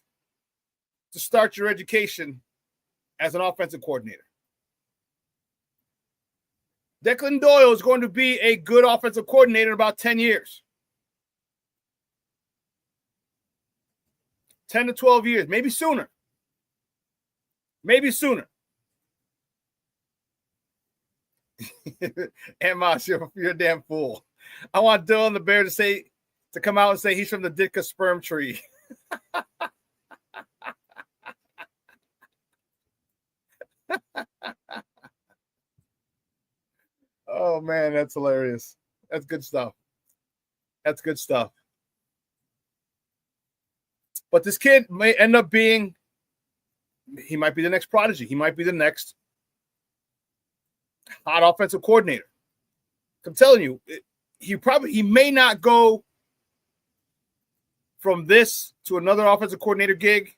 to start your education as an offensive coordinator. Declan Doyle is going to be a good offensive coordinator in about 10 years. 10 to 12 years, maybe sooner. Maybe sooner. And Moss, you're a damn fool. I want Dylan the Bear to come out and say he's from the Ditka sperm tree. Oh man, that's hilarious. That's good stuff. That's good stuff. But this kid may end up being, he might be the next prodigy. He might be the next hot offensive coordinator. I'm telling you, he may not go from this to another offensive coordinator gig.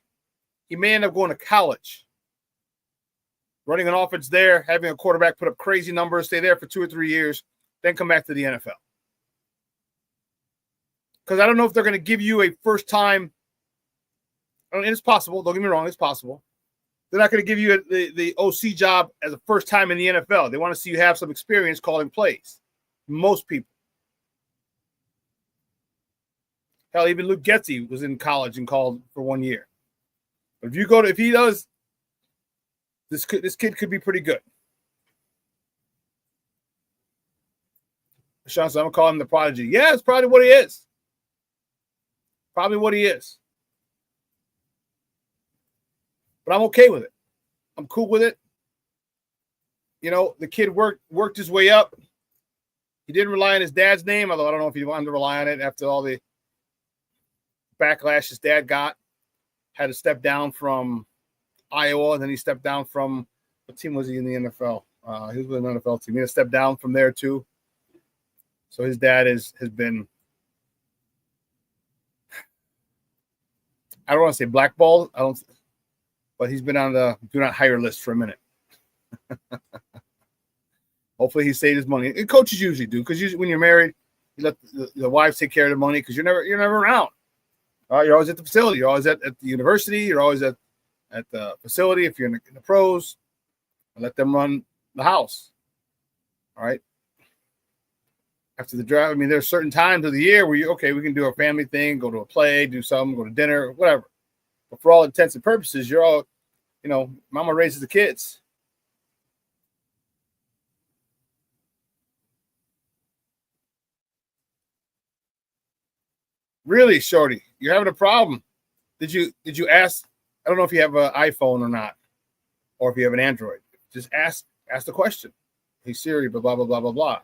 He may end up going to college, running an offense there, having a quarterback put up crazy numbers, stay there for 2 or 3 years, then come back to the NFL. Because I don't know if they're going to give you a first time. I mean, it's possible. Don't get me wrong. It's possible. They're not going to give you the OC job as a first time in the NFL. They want to see you have some experience calling plays. Most people. Hell, even Luke Getsy was in college and called for 1 year. But if he does, this kid could be pretty good. Shawn said, I'm going to call him the prodigy. Yeah, it's probably what he is. Probably what he is. But I'm okay with it. I'm cool with it. You know, the kid worked his way up. He didn't rely on his dad's name, although I don't know if he wanted to rely on it after all the backlash his dad got. Had to step down from Iowa, and then he stepped down from, what team was he in the NFL? He was with an NFL team. He had to step down from there too. So his dad has been, I don't want to say blackballed. But he's been on the do not hire list for a minute. Hopefully he saved his money. And coaches usually do, because usually when you're married, you let the wives take care of the money because you're never around. You're always at the facility. You're always at the university. You're always at the facility if you're in the pros. Let them run the house. All right. After the draft, I mean, there's certain times of the year where we can do a family thing, go to a play, do something, go to dinner, whatever. But for all intents and purposes, you're all, mama raises the kids. Really, Shorty, you're having a problem. Did you ask? I don't know if you have an iPhone or not, or if you have an Android. Just ask the question. Hey Siri, blah blah blah blah blah blah.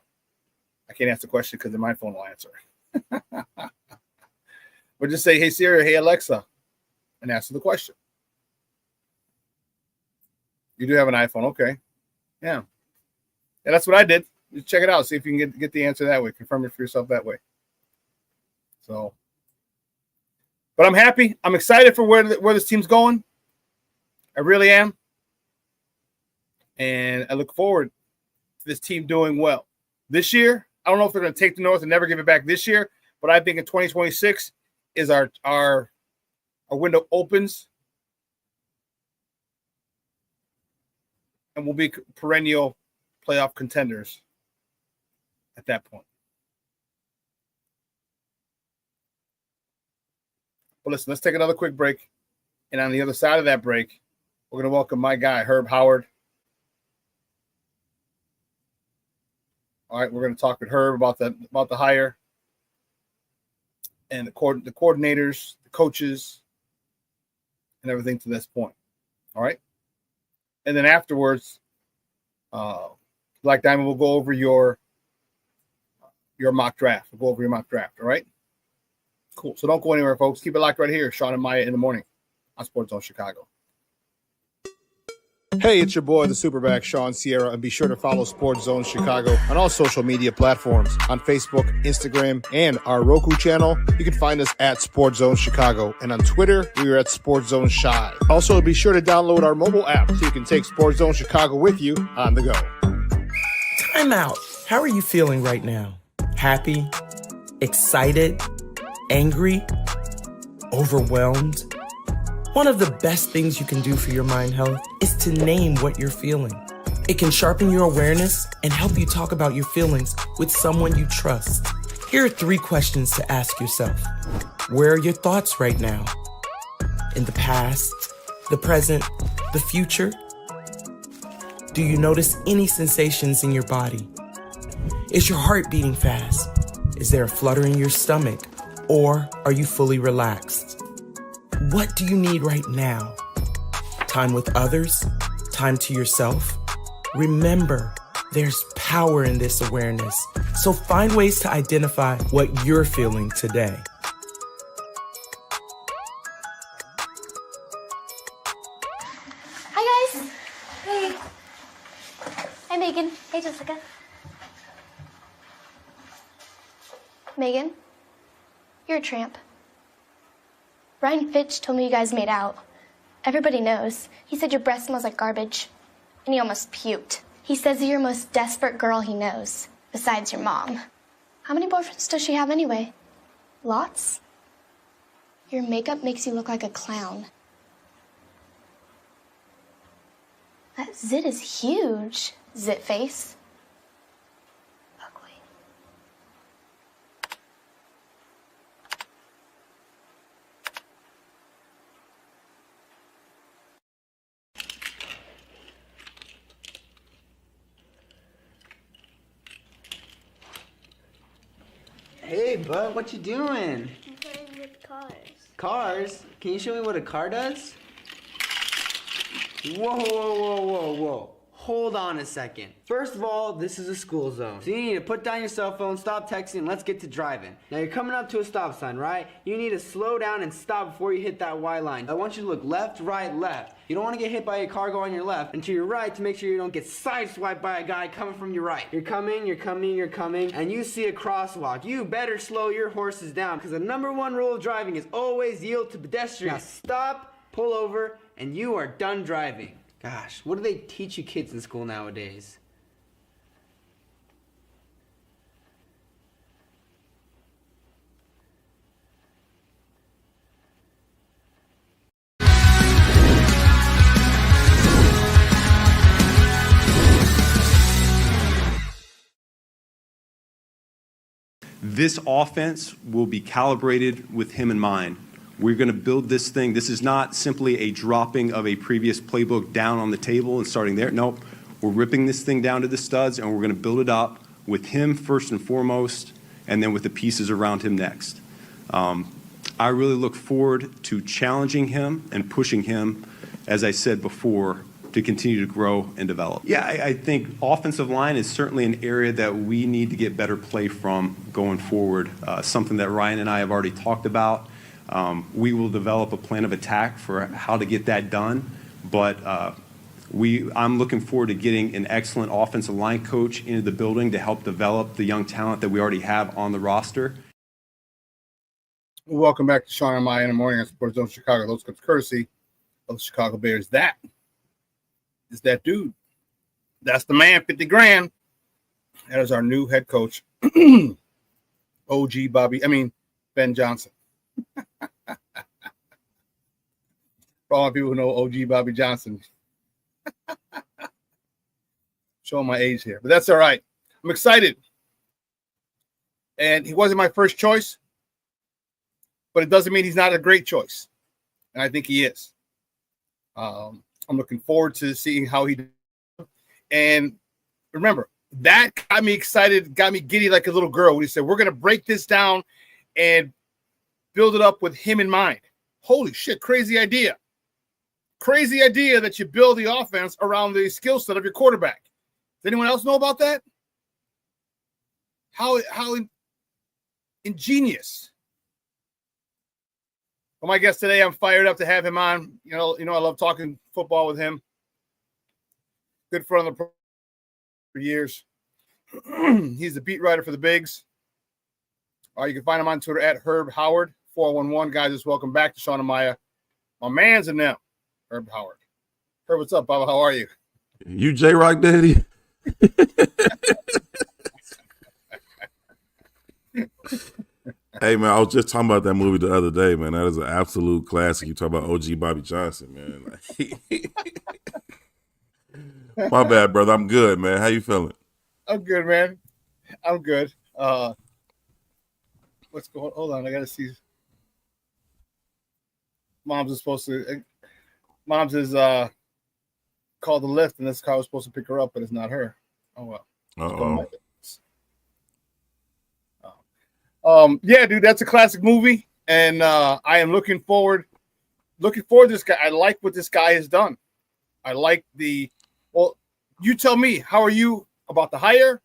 I can't ask the question because my phone will answer. But just say, hey Siri, hey Alexa, and answer the question. You do have an iPhone, okay? Yeah, that's what I did. Just check it out, see if you can get the answer that way. Confirm it for yourself that way. So, but I'm happy. I'm excited for where this team's going. I really am, and I look forward to this team doing well this year. I don't know if they're going to take the North and never give it back this year, but I think in 2026 is our window opens, and we'll be perennial playoff contenders at that point. But listen, let's take another quick break, and on the other side of that break, we're going to welcome my guy, Herb Howard. All right, we're going to talk with Herb about the hire and the coordinators, the coaches, and everything to this point. All right, and then afterwards, Black Diamond will go over your mock draft. We'll go over your mock draft. All right, cool. So don't go anywhere, folks. Keep it locked right here. Shawn and Maya in the morning on Sports Zone Chicago. Hey, it's your boy, the SuperBack, Shawn Sierra, and be sure to follow Sports Zone Chicago on all social media platforms, on Facebook, Instagram, and our Roku channel. You can find us at Sports Zone Chicago, and on Twitter, we are at Sports Zone Shy. Also, be sure to download our mobile app so you can take Sports Zone Chicago with you on the go. Time out. How are you feeling right now? Happy? Excited? Angry? Overwhelmed? One of the best things you can do for your mind health is to name what you're feeling. It can sharpen your awareness and help you talk about your feelings with someone you trust. Here are 3 questions to ask yourself. Where are your thoughts right now? In the past, the present, the future? Do you notice any sensations in your body? Is your heart beating fast? Is there a flutter in your stomach? Or are you fully relaxed? What do you need right now? Time with others? Time to yourself? Remember, there's power in this awareness. So find ways to identify what you're feeling today. Hi, guys. Hey. Hi, Megan. Hey, Jessica. Megan, you're a tramp. Brian Fitch told me you guys made out. Everybody knows. He said your breath smells like garbage. And he almost puked. He says you're the most desperate girl he knows, besides your mom. How many boyfriends does she have anyway? Lots? Your makeup makes you look like a clown. Zit is huge, Zit face. Ugly. Hey, bud, what you doing? I'm playing with cars. Cars? Can you show me what a car does? Whoa, whoa, whoa, whoa, whoa. Hold on a second. First of all, this is a school zone. So you need to put down your cell phone, stop texting, and let's get to driving. Now you're coming up to a stop sign, right? You need to slow down and stop before you hit that Y line. I want you to look left, right, left. You don't want to get hit by a car going on your left and to your right to make sure you don't get sideswiped by a guy coming from your right. You're coming, and you see a crosswalk. You better slow your horses down because the #1 rule of driving is always yield to pedestrians. Now stop, pull over, and you are done driving. Gosh, what do they teach you kids in school nowadays? This offense will be calibrated with him in mind. We're going to build this thing. This is not simply a dropping of a previous playbook down on the table and starting there. Nope. We're ripping this thing down to the studs, and we're going to build it up with him first and foremost, and then with the pieces around him next. I really look forward to challenging him and pushing him, as I said before, to continue to grow and develop. Yeah, I think offensive line is certainly an area that we need to get better play from going forward, something that Ryan and I have already talked about. We will develop a plan of attack for how to get that done, but I'm looking forward to getting an excellent offensive line coach into the building to help develop the young talent that we already have on the roster. Welcome back to Shawn and Maya in the morning on Sports Zone Chicago. Those comes courtesy of the Chicago Bears. That is that dude. That's the man, 50 grand. That is our new head coach, Ben Johnson. For all people who know OG Bobby Johnson. Showing my age here, but that's all right. I'm excited. And he wasn't my first choice, but it doesn't mean he's not a great choice. And I think he is. I'm looking forward to seeing how he does. And remember, that got me excited, got me giddy like a little girl when he said, we're going to break this down and build it up with him in mind. Holy shit, crazy idea. Crazy idea that you build the offense around the skill set of your quarterback. Does anyone else know about that? How ingenious. Well, my guest today, I'm fired up to have him on. You know, I love talking football with him. Good friend of the program for years. He's the beat writer for the Bigs. You can find him on Twitter at Herb Howard 411. Guys, just welcome back to Shawn and Maya. My man's in them, Herb Howard. Herb, what's up, Baba? How are you? You J-Rock Daddy? Hey, man, I was just talking about that movie the other day, man. That is an absolute classic. You talk about OG Bobby Johnson, man. My bad, brother. I'm good, man. How you feeling? I'm good, man. I'm good. What's going on? Hold on. I got to see. Mom's is called the lift, and this car was supposed to pick her up, but it's not her. Oh, well. Yeah, dude, that's a classic movie, and I am looking forward to this guy. I like what this guy has done. I like well, you tell me, how are you about the hire?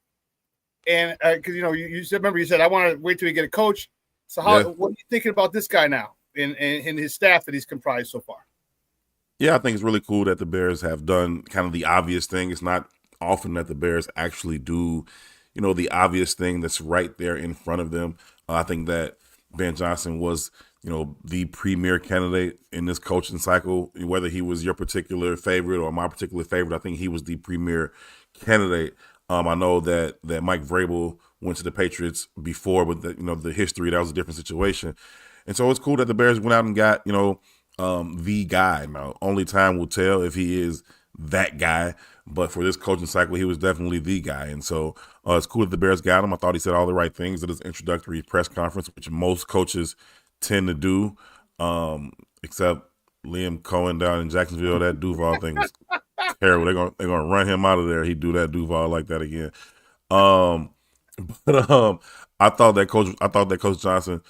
And because you said, remember, you said I want to wait till we get a coach. So what are you thinking about this guy now in his staff that he's comprised so far? Yeah, I think it's really cool that the Bears have done kind of the obvious thing. It's not often that the Bears actually do, the obvious thing that's right there in front of them. I think that Ben Johnson was, the premier candidate in this coaching cycle. Whether he was your particular favorite or my particular favorite, I think he was the premier candidate. I know that Mike Vrabel went to the Patriots before, but the history, that was a different situation. And so it's cool that the Bears went out and got, the guy. Now, only time will tell if he is that guy, but for this coaching cycle, he was definitely the guy. And so it's cool that the Bears got him. I thought he said all the right things at his introductory press conference, which most coaches tend to do, except Liam Cohen down in Jacksonville. That Duval thing was terrible. They're gonna run him out of there. He do that Duval like that again. But I thought that Coach Johnson,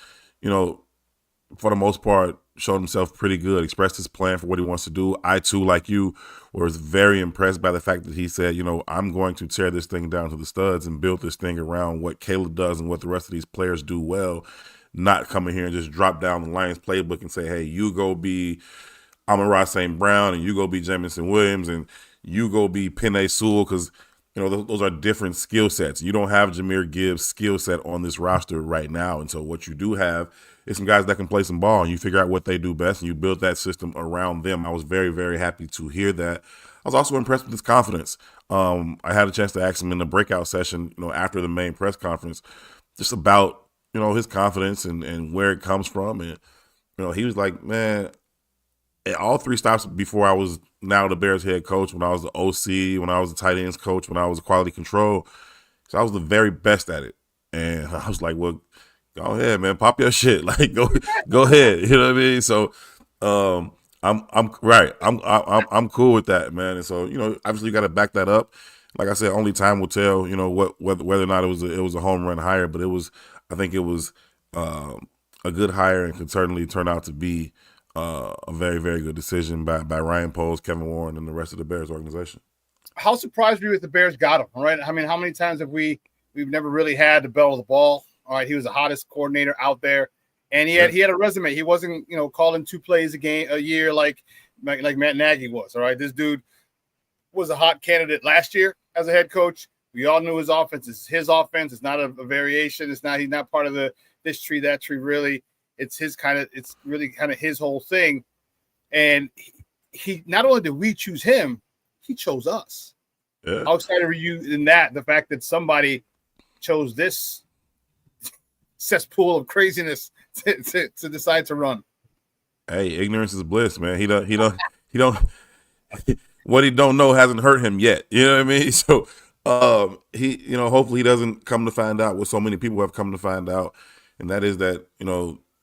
for the most part, showed himself pretty good, expressed his plan for what he wants to do. I, too, like you, was very impressed by the fact that he said, I'm going to tear this thing down to the studs and build this thing around what Caleb does and what the rest of these players do well, not come in here and just drop down the Lions playbook and say, hey, you go be Amon-Ra St. Brown and you go be Jamison Williams and you go be Penei Sewell, because those are different skill sets. You don't have Jahmyr Gibbs' skill set on this roster right now. And so what you do have is some guys that can play some ball, and you figure out what they do best, and you build that system around them. I was very, very happy to hear that. I was also impressed with his confidence. I had a chance to ask him in the breakout session, after the main press conference, just about, his confidence and where it comes from. And, he was like, man, at all three stops before I was now the Bears head coach, when I was the OC, when I was the tight ends coach, when I was quality control, so I was the very best at it. And I was like, well, go ahead, man, pop your shit. Like, go ahead. You know what I mean? So, I'm cool with that, man. And so, obviously you got to back that up. Like I said, only time will tell, whether or not it was a home run hire, but I think it was a good hire and could certainly turn out to be a very, very good decision by Ryan Poles, Kevin Warren, and the rest of the Bears organization. How surprised were you that the Bears got him? All right. I mean, how many times have we've never really had the bell of the ball? All right. He was the hottest coordinator out there, and he had a resume. He wasn't, calling 2 plays a year like Matt Nagy was. All right. This dude was a hot candidate last year as a head coach. We all knew his offense is his offense. It's not a variation. He's not part of this tree, that tree. Really, it's really kind of his whole thing. And he not only did we choose him, he chose us. Yeah. How excited were you in that? The fact that somebody chose this cesspool of craziness to decide to run. Hey, ignorance is bliss, man. He don't what he don't know hasn't hurt him yet. You know what I mean? So he hopefully he doesn't come to find out what so many people have come to find out, and that is that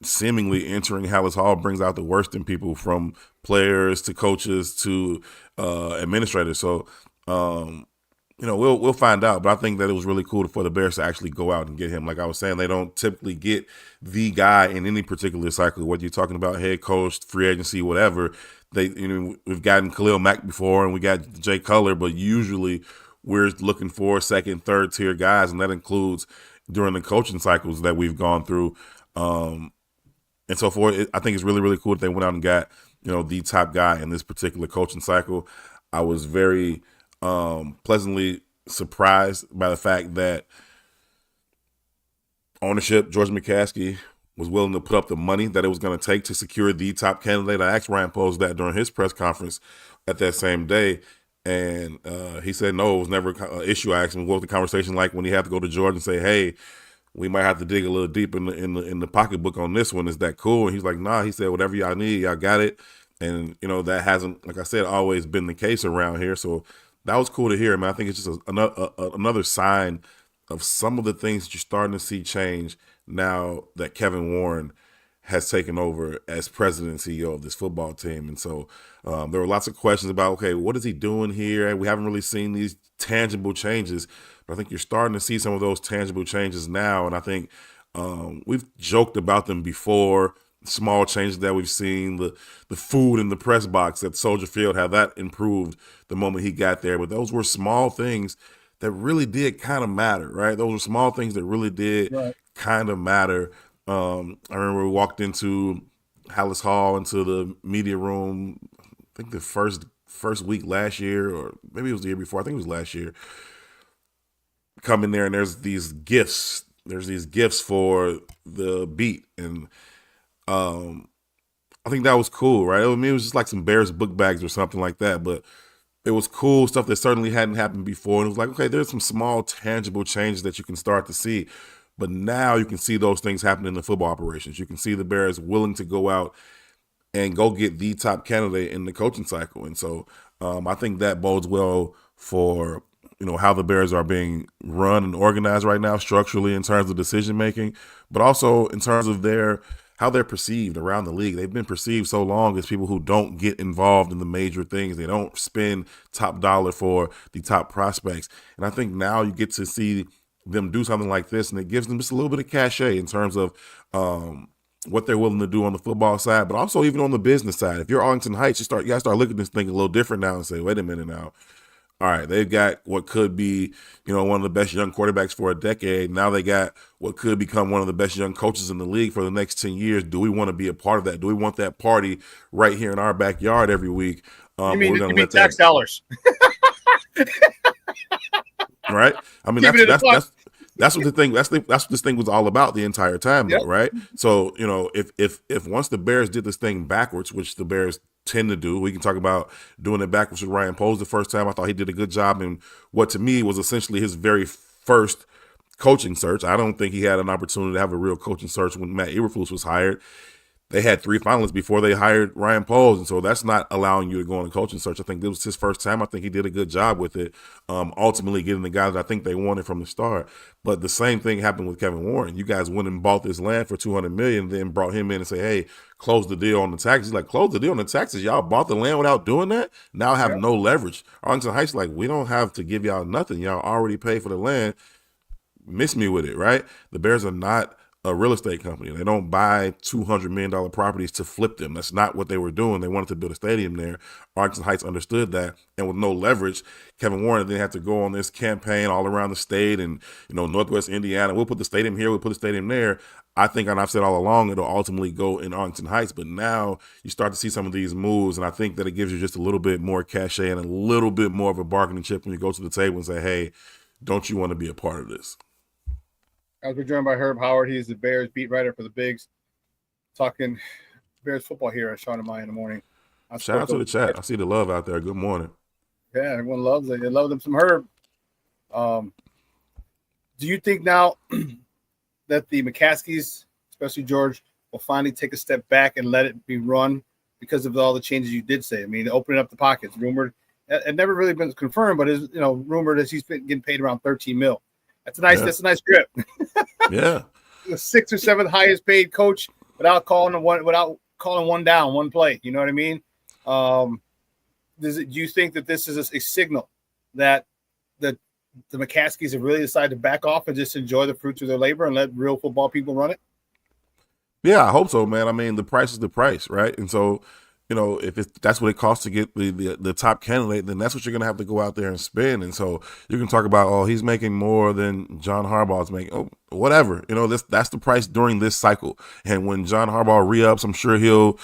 seemingly entering Hallis Hall brings out the worst in people, from players to coaches to administrators. So we'll find out, but I think that it was really cool for the Bears to actually go out and get him. Like I was saying, they don't typically get the guy in any particular cycle, whether you're talking about head coach, free agency, whatever. We've gotten Khalil Mack before and we got Jay Cutler, but usually we're looking for second, third tier guys, and that includes during the coaching cycles that we've gone through. And so forth. I think it's really, really cool that they went out and got, the top guy in this particular coaching cycle. I was very pleasantly surprised by the fact that ownership, George McCaskey, was willing to put up the money that it was going to take to secure the top candidate. I asked Ryan Poles that during his press conference at that same day, and he said no, it was never an issue. I asked him what was the conversation like when he had to go to George and say, hey, we might have to dig a little deep in the pocketbook on this one. Is that cool? And he's like, nah. He said, whatever y'all need, y'all got it. And, that hasn't, like I said, always been the case around here. So that was cool to hear, man. I think it's just another sign of some of the things that you're starting to see change now that Kevin Warren has taken over as president and CEO of this football team. And so there were lots of questions about, okay, what is he doing here? We haven't really seen these tangible changes. But I think you're starting to see some of those tangible changes now. And I think we've joked about them before, small changes that we've seen, the food in the press box at Soldier Field, how that improved the moment he got there. But those were small things that really did kind of matter, right? Those were small things that really did kind of matter. I remember we walked into Hallis Hall, into the media room, I think the first week last year, or maybe it was the year before. I think it was last year. Come in there and there's these gifts. There's these gifts for the beat. And I think that was cool, right? I mean, it was just like some Bears book bags or something like that. But it was cool stuff that certainly hadn't happened before. And it was like, okay, there's some small tangible changes that you can start to see. But now you can see those things happen in the football operations. You can see the Bears willing to go out and go get the top candidate in the coaching cycle. And so I think that bodes well for how the Bears are being run and organized right now, structurally in terms of decision making, but also in terms of how they're perceived around the league. They've been perceived so long as people who don't get involved in the major things. They don't spend top dollar for the top prospects. And I think now you get to see them do something like this, and it gives them just a little bit of cachet in terms of what they're willing to do on the football side, but also even on the business side. If you're Arlington Heights, you got to start looking at this thing a little different now and say, wait a minute now. All right, they've got what could be, one of the best young quarterbacks for a decade. Now they got what could become one of the best young coaches in the league for the next 10 years. Do we want to be a part of that? Do we want that party right here in our backyard every week? You mean tax dollars? Right? I mean, that's what the thing. That's what this thing was all about the entire time, though, right? So if once the Bears did this thing backwards, which the Bears tend to do, we can talk about doing it backwards with Ryan Poles the first time. I thought he did a good job in what to me was essentially his very first coaching search. I don't think he had an opportunity to have a real coaching search when Matt Eberflus was hired. They had 3 finalists before they hired Ryan Poles, and so that's not allowing you to go on a coaching search. I think this was his first time. I think he did a good job with it, ultimately getting the guy that I think they wanted from the start. But the same thing happened with Kevin Warren. You guys went and bought this land for $200 million, then brought him in and say, hey, close the deal on the taxes. He's like, close the deal on the taxes? Y'all bought the land without doing that? Now have no leverage. Arlington Heights like, we don't have to give y'all nothing. Y'all already paid for the land. Miss me with it, right? The Bears are not a real estate company. They don't buy $200 million properties to flip them. That's not what they were doing. They wanted to build a stadium there. Arlington Heights understood that. And with no leverage, Kevin Warren then had to go on this campaign all around the state and, Northwest Indiana. We'll put the stadium here. We'll put the stadium there. I think, and I've said all along, it'll ultimately go in Arlington Heights. But now you start to see some of these moves, and I think that it gives you just a little bit more cachet and a little bit more of a bargaining chip when you go to the table and say, hey, don't you want to be a part of this? As we're joined by Herb Howard, he's the Bears beat writer for the Bigs, talking Bears football here at Shawn and Maya in the morning. Shout out to the chat. I see the love out there. Good morning. Yeah, everyone loves it. They love them some Herb. Do you think now that the McCaskies, especially George, will finally take a step back and let it be run because of all the changes you did say? I mean, opening up the pockets, rumored. It never really been confirmed, but is rumored that he's been getting paid around $13 million. That's a nice grip. Yeah. The 6th or 7th highest paid coach without calling one down, one play. You know what I mean? Do you think that this is a signal that the McCaskies have really decided to back off and just enjoy the fruits of their labor and let real football people run it? Yeah, I hope so, man. I mean, the price is the price, right? And so, if that's what it costs to get the top candidate, then that's what you're going to have to go out there and spend. And so you can talk about, oh, he's making more than John Harbaugh's making. Oh, whatever. That's the price during this cycle. And when John Harbaugh re-ups, I'm sure he'll,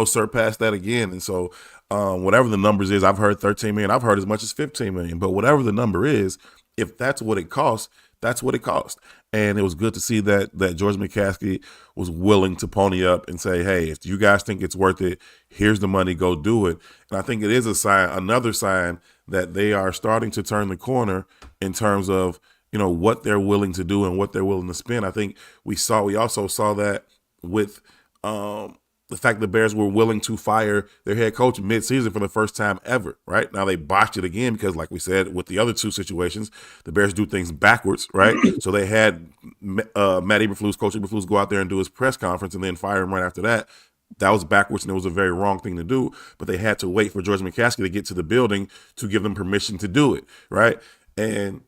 surpass that again. And so whatever the numbers is, I've heard 13 million. I've heard as much as 15 million. But whatever the number is, if that's what it costs, that's what it cost. And it was good to see that George McCaskey was willing to pony up and say, hey, if you guys think it's worth it, here's the money, go do it. And I think it is another sign that they are starting to turn the corner in terms of, what they're willing to do and what they're willing to spend. I think we also saw that with the fact the Bears were willing to fire their head coach mid-season for the first time ever, right? Now they botched it again because, like we said, with the other two situations, the Bears do things backwards, right? So they had Matt Eberflus, Coach Eberflus, go out there and do his press conference and then fire him right after that. That was backwards, and it was a very wrong thing to do, but they had to wait for George McCaskey to get to the building to give them permission to do it, right? And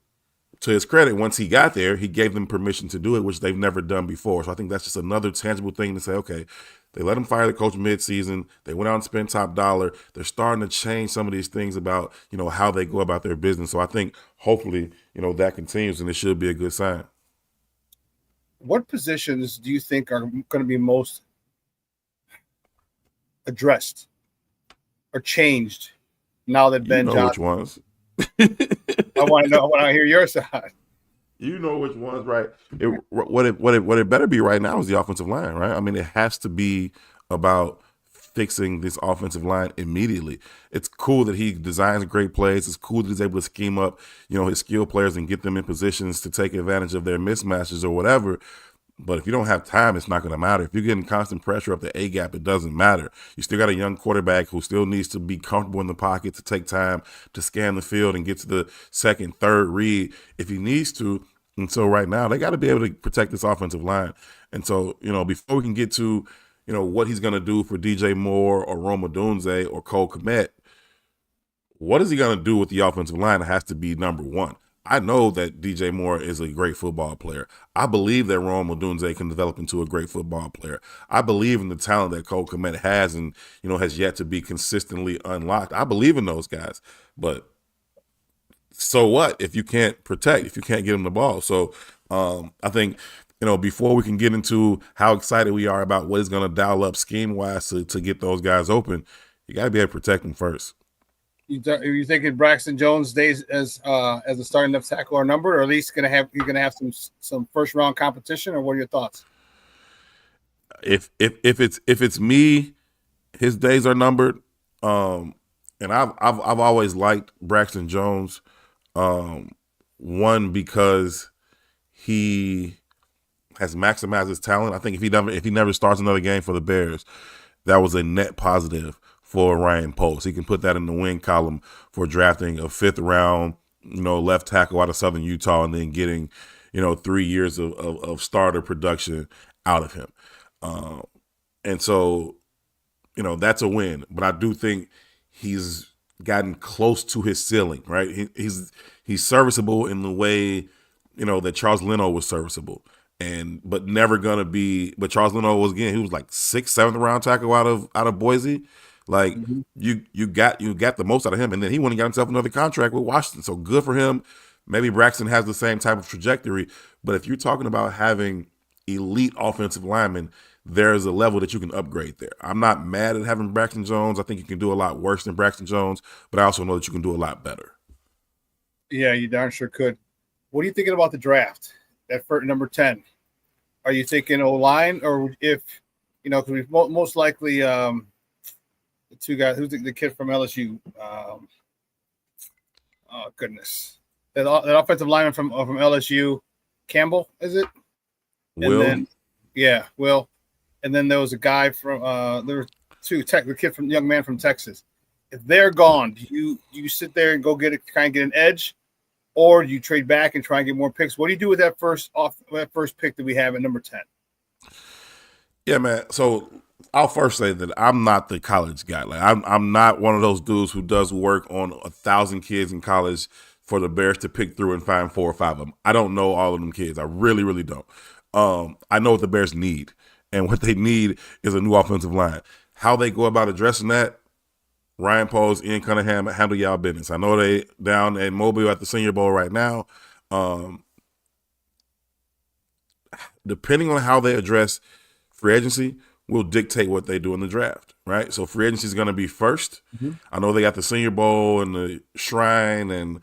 to his credit, once he got there, he gave them permission to do it, which they've never done before. So I think that's just another tangible thing to say, okay, they let him fire the coach mid-season. They went out and spent top dollar. They're starting to change some of these things about, how they go about their business. So I think hopefully, that continues, and it should be a good sign. What positions do you think are going to be most addressed or changed now that Ben Johnson? Which ones? I want to know. I want to hear your side. You know which ones, right? What it better be right now is the offensive line, right? I mean, it has to be about fixing this offensive line immediately. It's cool that he designs great plays. It's cool that he's able to scheme up, his skill players and get them in positions to take advantage of their mismatches or whatever. But if you don't have time, it's not going to matter. If you're getting constant pressure up the A gap, it doesn't matter. You still got a young quarterback who still needs to be comfortable in the pocket to take time to scan the field and get to the second, third read if he needs to. And so right now, they got to be able to protect this offensive line. And so, before we can get to, what he's going to do for DJ Moore or Rome Odunze or Cole Kmet, what is he going to do with the offensive line? It has to be number one. I know that DJ Moore is a great football player. I believe that Rome Odunze can develop into a great football player. I believe in the talent that Cole Kmet has and, has yet to be consistently unlocked. I believe in those guys. But so what if you can't protect, if you can't get them the ball? So I think, before we can get into how excited we are about what is going to dial up scheme-wise to get those guys open, you got to be able to protect them first. You thinking Braxton Jones stays as a starting left tackle or number, or at least you're gonna have some first round competition, or what are your thoughts? If it's me, his days are numbered. And I've always liked Braxton Jones. One, because he has maximized his talent. I think if he never starts another game for the Bears, that was a net positive for Ryan Post. He can put that in the win column for drafting a 5th round, left tackle out of Southern Utah and then getting, 3 years of starter production out of him. And so, that's a win. But I do think he's gotten close to his ceiling, right? He's serviceable in the way, that Charles Leno was serviceable. But never gonna be. But Charles Leno was, again, he was like 6th, 7th round tackle out of Boise. Like you got the most out of him, and then he went and got himself another contract with Washington. So good for him. Maybe Braxton has the same type of trajectory, but if you're talking about having elite offensive linemen, there's a level that you can upgrade there. I'm not mad at having Braxton Jones. I think you can do a lot worse than Braxton Jones, but I also know that you can do a lot better. Yeah, you darn sure could. What are you thinking about the draft? That for number 10, are you thinking O-line, or if because we most likely the two guys, who's the kid from LSU? Oh goodness, that offensive lineman from LSU, Campbell, is it? Will. And then, Will. And then there was a guy from there were two the young man from Texas. If they're gone, do you sit there and go try and get an edge, or do you trade back and try and get more picks? What do you do with that first pick that we have at number 10? Yeah, man. So I'll first say that I'm not the college guy. Like I'm not one of those dudes who does work on 1,000 kids in college for the Bears to pick through and find 4 or 5 of them. I don't know all of them kids. I really, really don't. I know what the Bears need, and what they need is a new offensive line. How they go about addressing that, Ryan Poles, Ian Cunningham, handle y'all business. I know they down in Mobile at the Senior Bowl right now. Depending on how they address free agency will dictate what they do in the draft, right? So free agency is going to be first. Mm-hmm. I know they got the Senior Bowl and the Shrine and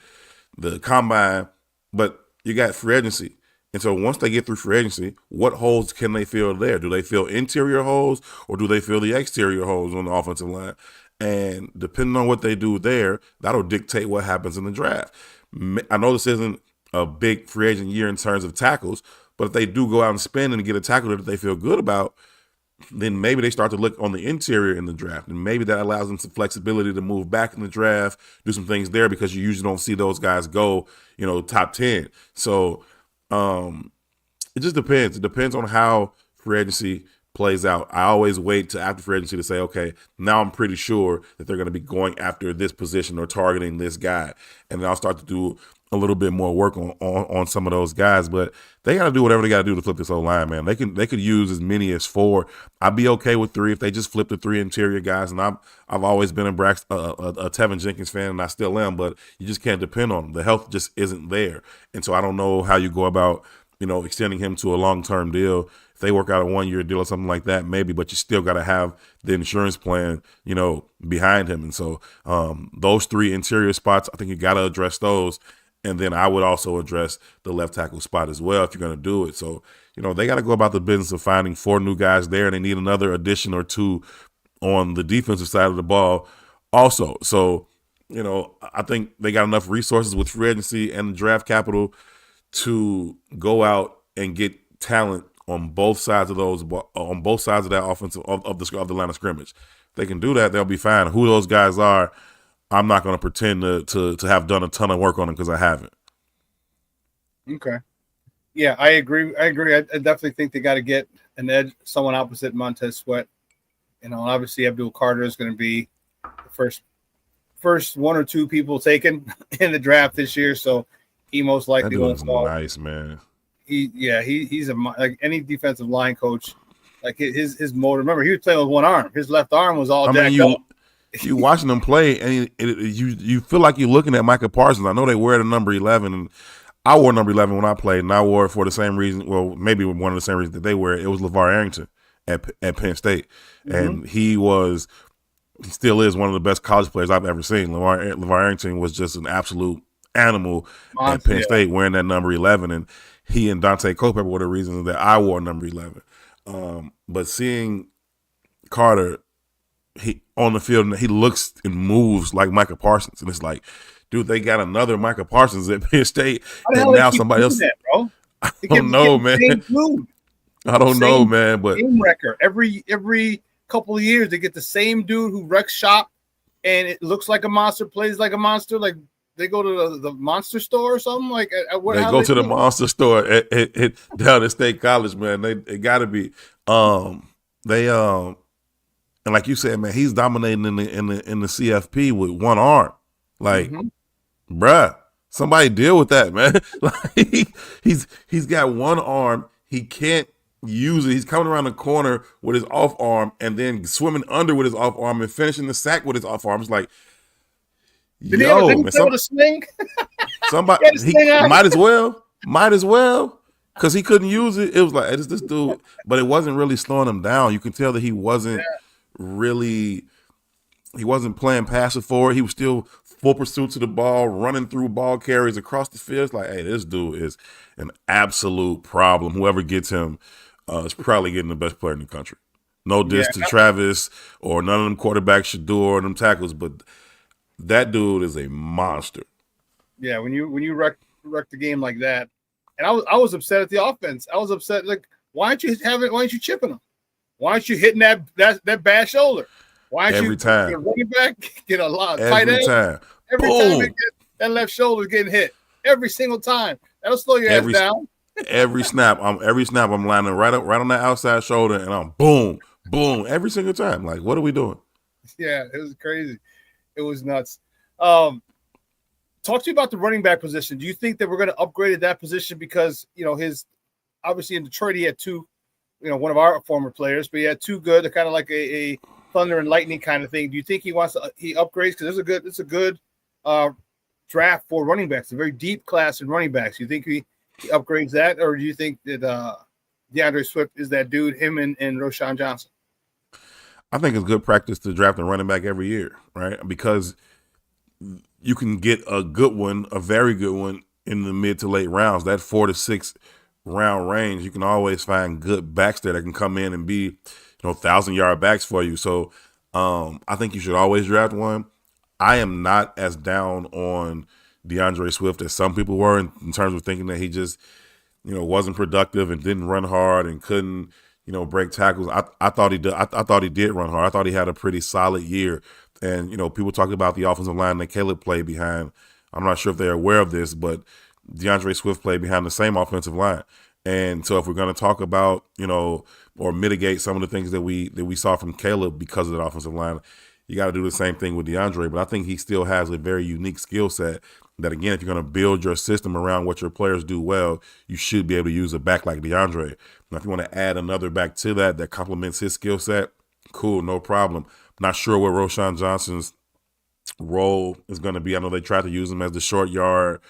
the Combine, but you got free agency. And so once they get through free agency, what holes can they fill there? Do they fill interior holes, or do they fill the exterior holes on the offensive line? And depending on what they do there, that'll dictate what happens in the draft. I know this isn't a big free agent year in terms of tackles, but if they do go out and spend and get a tackle that they feel good about, then maybe they start to look on the interior in the draft. And maybe that allows them some flexibility to move back in the draft, do some things there, because you usually don't see those guys go, top 10. So it just depends. It depends on how free agency plays out. I always wait to after free agency to say, okay, now I'm pretty sure that they're going to be going after this position or targeting this guy. And then I'll start to do a little bit more work on some of those guys. But they got to do whatever they got to do to flip this whole line, man. They could use as many as 4. I'd be okay with 3 if they just flip the 3 interior guys. And I've always been a Tevinjenkins fan, and I still am, but you just can't depend on them. The health just isn't there. And so I don't know how you go about, extending him to a long-term deal. If they work out a 1-year deal or something like that, maybe, but you still got to have the insurance plan, behind him. And so those 3 interior spots, I think you got to address those. And then I would also address the left tackle spot as well if you're going to do it. So, they got to go about the business of finding 4 new guys there, and they need another addition or 2 on the defensive side of the ball also. So, I think they got enough resources with free agency and the draft capital to go out and get talent on both sides of that offensive of the line of scrimmage. If they can do that, they'll be fine. Who those guys are, I'm not going to pretend to have done a ton of work on them because I haven't. Okay. Yeah, I agree. I definitely think they got to get an edge, someone opposite Montez Sweat. Obviously Abdul Carter is going to be the first one or two people taken in the draft this year, so he most likely will fall. Nice, man. He's like any defensive line coach. Like his motor. Remember, he was playing with one arm. His left arm was all jacked up. You watching them play, and you feel like you're looking at Micah Parsons. I know they wear the number 11, and I wore number 11 when I played, and I wore it for the same reason. Well, maybe one of the same reasons that they wear it. It was LeVar Arrington at Penn State, and he still is one of the best college players I've ever seen. LeVar Arrington was just an absolute animal at Penn State wearing that number 11, and he and Dante Culpepper were the reasons that I wore number 11. But seeing Carter, he on the field, he looks and moves like Micah Parsons, and it's like, dude, they got another Micah Parsons at Penn State, and now somebody else. That, bro? I don't know, man. I don't know, man. But game wrecker every couple of years, they get the same dude who wrecks shop, and it looks like a monster, plays like a monster. Like they go to the monster store or something. Like they go to the monster store at down at State College, man. They got to be. And like you said, man, he's dominating in the CFP with one arm. Like, bruh, somebody deal with that, man. Like he's got one arm. He can't use it. He's coming around the corner with his off arm and then swimming under with his off arm and finishing the sack with his off arm. It's like, did he able to swing? Somebody he might as well. Because he couldn't use it. It was like, it's this dude. But it wasn't really slowing him down. You can tell that he wasn't playing passive forward. He was still full pursuit to the ball, running through ball carries across the field. It's like, hey, this dude is an absolute problem. Whoever gets him is probably getting the best player in the country. No diss to Travis or none of them quarterbacks should do or them tackles, but that dude is a monster. Yeah, when you wreck the game like that. And I was upset at the offense. I was upset, like, why aren't you chipping them? Why aren't you hitting that bad shoulder? Why aren't every time get a running back, get a lot of every tight time. Every time that left shoulder getting hit. Every single time. That'll slow your ass down. Every snap, I'm lining right on that outside shoulder, and I'm boom, every single time. Like, what are we doing? Yeah, it was crazy. It was nuts. Talk to you about the running back position. Do you think that we're going to upgrade at that position because, his obviously in Detroit he had two, one of our former players, but he had two good, kind of like a thunder and lightning kind of thing. Do you think he upgrades because it's a good draft for running backs, a very deep class in running backs. You think he upgrades that, or do you think that DeAndre Swift is that dude, him and Roschon Johnson? I think it's good practice to draft a running back every year, right? Because you can get a good one, a very good one in the mid to late rounds. That 4 to 6 round range, you can always find good backs there that can come in and be, 1,000-yard backs for you. So I think you should always draft one. I am not as down on DeAndre Swift as some people were in terms of thinking that he just, wasn't productive and didn't run hard and couldn't, break tackles. I thought he did. I thought he did run hard. I thought he had a pretty solid year. And, people talked about the offensive line that Caleb played behind. I'm not sure if they're aware of this, but DeAndre Swift played behind the same offensive line. And so if we're going to talk about, or mitigate some of the things that we saw from Caleb because of that offensive line, you got to do the same thing with DeAndre. But I think he still has a very unique skill set that, again, if you're going to build your system around what your players do well, you should be able to use a back like DeAndre. Now, if you want to add another back to that complements his skill set, cool, no problem. Not sure what Roschon Johnson's role is going to be. I know they tried to use him as the short yard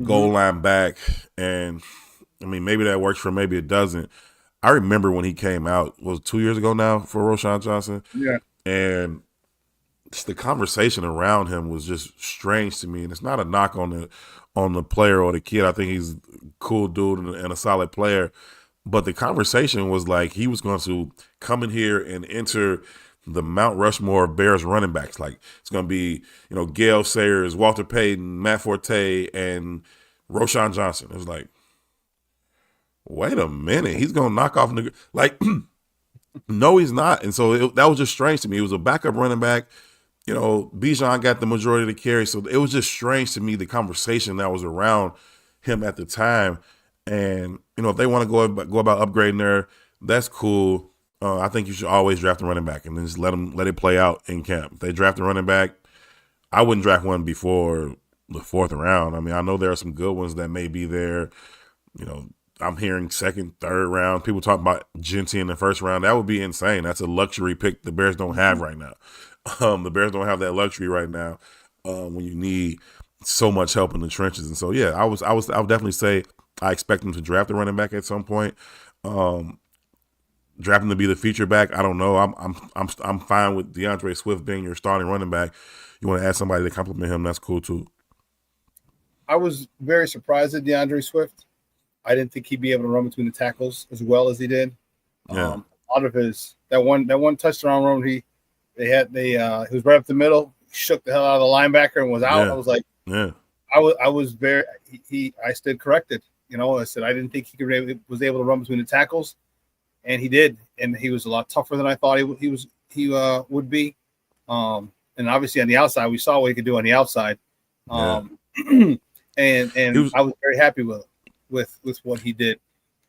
goal line back, and maybe that works for him, maybe it doesn't. I remember when he came out, was it 2 years ago now for Roschon Johnson? Yeah. And just the conversation around him was just strange to me. And it's not a knock on the player or the kid. I think he's a cool dude and a solid player. But the conversation was like he was going to come in here and enter the Mount Rushmore of Bears running backs. Like it's going to be, Gale Sayers, Walter Payton, Matt Forte, and Roschon Johnson. It was like, wait a minute, he's gonna knock off like. No, he's not. And so that was just strange to me. It was a backup running back. You know, Bijan got the majority of the carry. So it was just strange to me, the conversation that was around him at the time. And, you know, if they want to go about upgrading there, that's cool. I think you should always draft a running back and then just let it play out in camp. If they draft a running back, I wouldn't draft one before the 4th round. I mean, I know there are some good ones that may be there. You know, I'm hearing 2nd, 3rd round. People talk about Genty in the 1st round. That would be insane. That's a luxury pick the Bears don't have right now. The Bears don't have that luxury right now when you need so much help in the trenches. And so, yeah, I would definitely say I expect them to draft a running back at some point. Draft him to be the feature back, I don't know. I'm fine with DeAndre Swift being your starting running back. You want to add somebody to compliment him, that's cool too. I was very surprised at DeAndre Swift. I didn't think he'd be able to run between the tackles as well as he did. Yeah. Out of that one touchdown run, he was right up the middle, shook the hell out of the linebacker and was out. Yeah. I was like, yeah. I was very I stood corrected. You know, I said I didn't think he was able to run between the tackles, and he did, and he was a lot tougher than I thought he would be. And obviously on the outside, we saw what he could do on the outside. And I was very happy with what he did.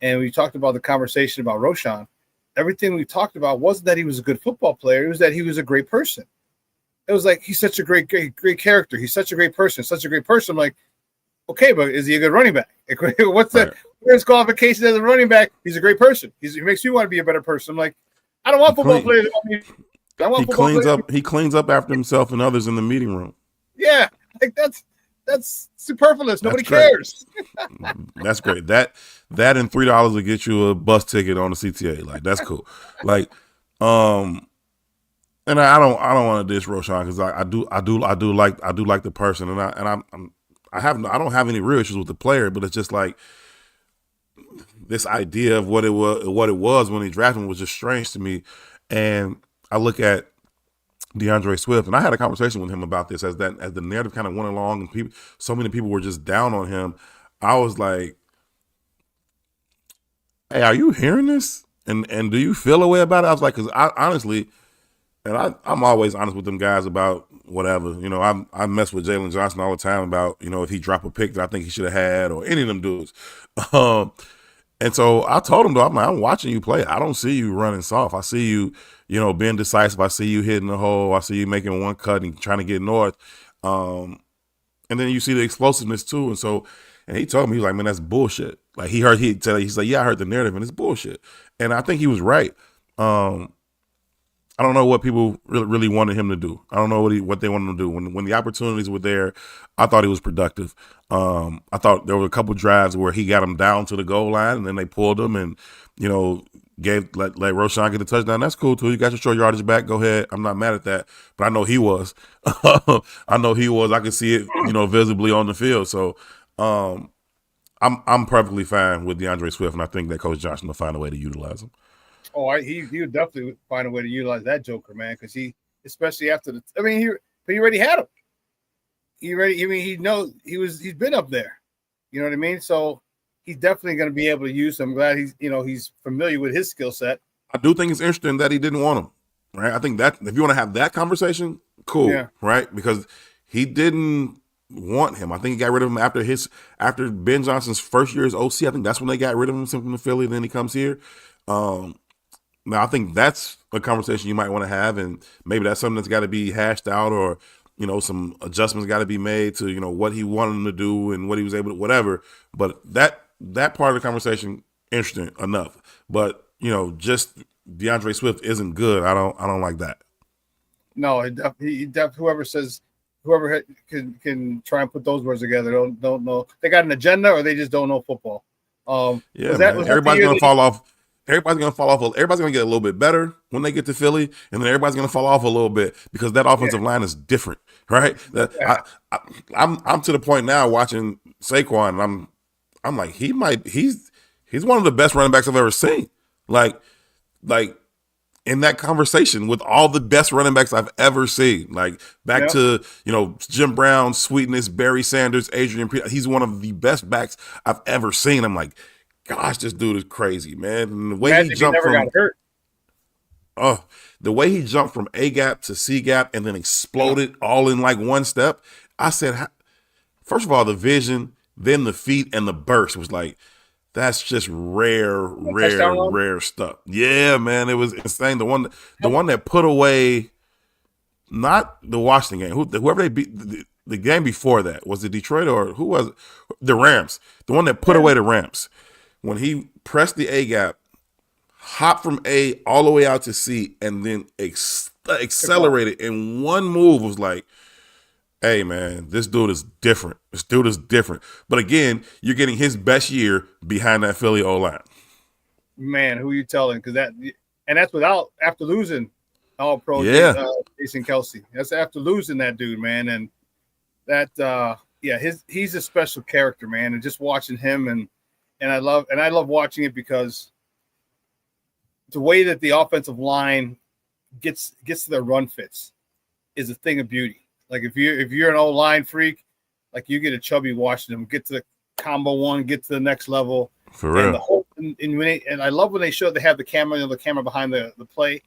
And we talked about the conversation about Roschon. Everything we talked about wasn't that he was a good football player. It was that he was a great person. It was like, he's such a great character. He's such a great person, such a great person. I'm like, okay, but is he a good running back? What's his qualification as a running back? He's a great person. He makes me want to be a better person. I'm like, I don't want football players. He cleans up after himself and others in the meeting room. Yeah, like that's superfluous. Nobody cares. That's great. That and $3 will get you a bus ticket on the CTA. Like, that's cool. Like, and I don't want to diss Roschon because I do like the person, and I don't have any real issues with the player, but it's just like this idea of what it was when he drafted him was just strange to me. And I look at DeAndre Swift, and I had a conversation with him about this as the narrative kind of went along, and so many people were just down on him. I was like, "Hey, are you hearing this? And do you feel a way about it?" I was like, "Because I honestly, and I'm always honest with them guys about whatever. You know, I mess with Jalen Johnson all the time about, you know, if he drop a pick that I think he should have had, or any of them dudes." And so I told him, though, I'm watching you play. I don't see you running soft. I see you, you know, being decisive. I see you hitting the hole. I see you making one cut and trying to get north. And then you see the explosiveness too. And so, and he told me, he was like, "Man, that's bullshit." Like, he's like, "Yeah, I heard the narrative and it's bullshit." And I think he was right. I don't know what people really wanted him to do. I don't know what they wanted him to do. When the opportunities were there, I thought he was productive. I thought there were a couple drives where he got him down to the goal line, and then they pulled him and, you know, let Roschon get the touchdown. That's cool too. You got your short yardage back. Go ahead. I'm not mad at that. But I know he was. I know he was. I could see it, you know, visibly on the field. So I'm perfectly fine with DeAndre Swift, and I think that Coach Johnson will find a way to utilize him. Oh, he would definitely find a way to utilize that joker, man, because especially after he already had him. He's been up there. You know what I mean? So he's definitely going to be able to use him. I'm glad he's familiar with his skill set. I do think it's interesting that he didn't want him, right? I think that if you want to have that conversation, cool, yeah. Right? Because he didn't want him. I think he got rid of him after Ben Johnson's first year as OC. I think that's when they got rid of him from Philly. Then he comes here. Now, I think that's a conversation you might want to have, and maybe that's something that's got to be hashed out, or, you know, some adjustments got to be made to, you know, what he wanted him to do and what he was able to, whatever. But that part of the conversation, interesting enough. But, you know, just DeAndre Swift isn't good. I don't like that. No, whoever can try and put those words together don't know. They got an agenda, or they just don't know football. Everybody's gonna fall off. Everybody's going to fall off. Everybody's going to get a little bit better when they get to Philly, and then everybody's going to fall off a little bit because that offensive line is different, right? I'm to the point now watching Saquon, and I'm like, he's one of the best running backs I've ever seen. Like in that conversation with all the best running backs I've ever seen. Like back to, you know, Jim Brown, Sweetness, Barry Sanders, Adrian Peterson. He's one of the best backs I've ever seen. I'm like, gosh, this dude is crazy, man. And the way Imagine he if jumped never from got hurt. the way he jumped from A gap to C gap and then exploded all in like one step. I said, first of all, the vision, then the feet and the burst was like, that's just rare stuff. Yeah, man, it was insane. The one that put away, not the Washington game, whoever they beat, the game before that, was it Detroit or who was it? The Rams. The one that put away the Rams. When he pressed the A gap, hopped from A all the way out to C, and then accelerated in one move, was like, hey, man, this dude is different. This dude is different. But again, you're getting his best year behind that Philly O-line. Man, who you telling? Because that's after losing All-Pro Jason Kelsey. That's after losing that dude, man. And that, he's a special character, man. And just watching him, and I love watching it because the way that the offensive line gets to their run fits is a thing of beauty. Like if you're an O-line freak, like you get a chubby watching them get to the combo one, get to the next level. For real. And I love when they have the camera behind the play,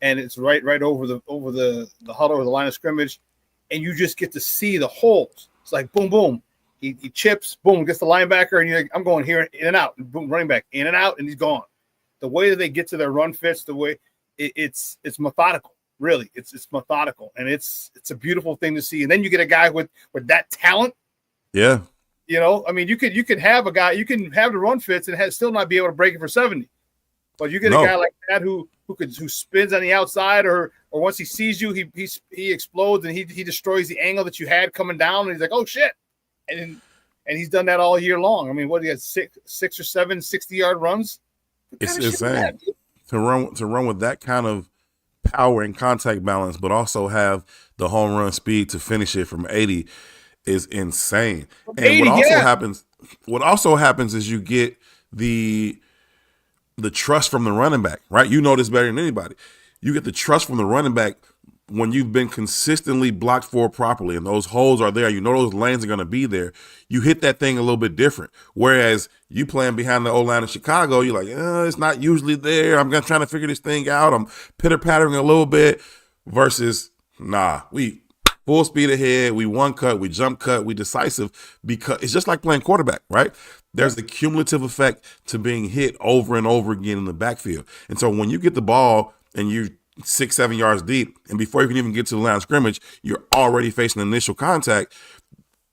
and it's right over the huddle or the line of scrimmage, and you just get to see the holes. It's like boom, boom. He chips, boom, gets the linebacker, and you're like, I'm going here in and out, and boom, running back in and out, and he's gone. The way that they get to their run fits, the way it's methodical. Really, it's methodical, and it's a beautiful thing to see. And then you get a guy with that talent. Yeah. You know, I mean, you could have a guy, you can have the run fits and still not be able to break it for 70. But you get a guy like that who spins on the outside, or once he sees you, he explodes and he destroys the angle that you had coming down, and he's like, oh shit. And he's done that all year long. I mean, what, he had six or seven 60-yard runs? It's insane to run with that kind of power and contact balance, but also have the home run speed to finish it from 80 is insane. And 80, what also happens is you get the trust from the running back, right? You know this better than anybody. You get the trust from the running back when you've been consistently blocked for properly and those holes are there. You know those lanes are going to be there. You hit that thing a little bit different. Whereas you playing behind the O-line in Chicago, you're like, it's not usually there. I'm trying to figure this thing out. I'm pitter-pattering a little bit versus, we full speed ahead. We one cut, we jump cut, we decisive, because it's just like playing quarterback, right? There's the cumulative effect to being hit over and over again in the backfield. And so when you get the ball and you're 6-7 yards deep, and before you can even get to the line of scrimmage, you're already facing initial contact,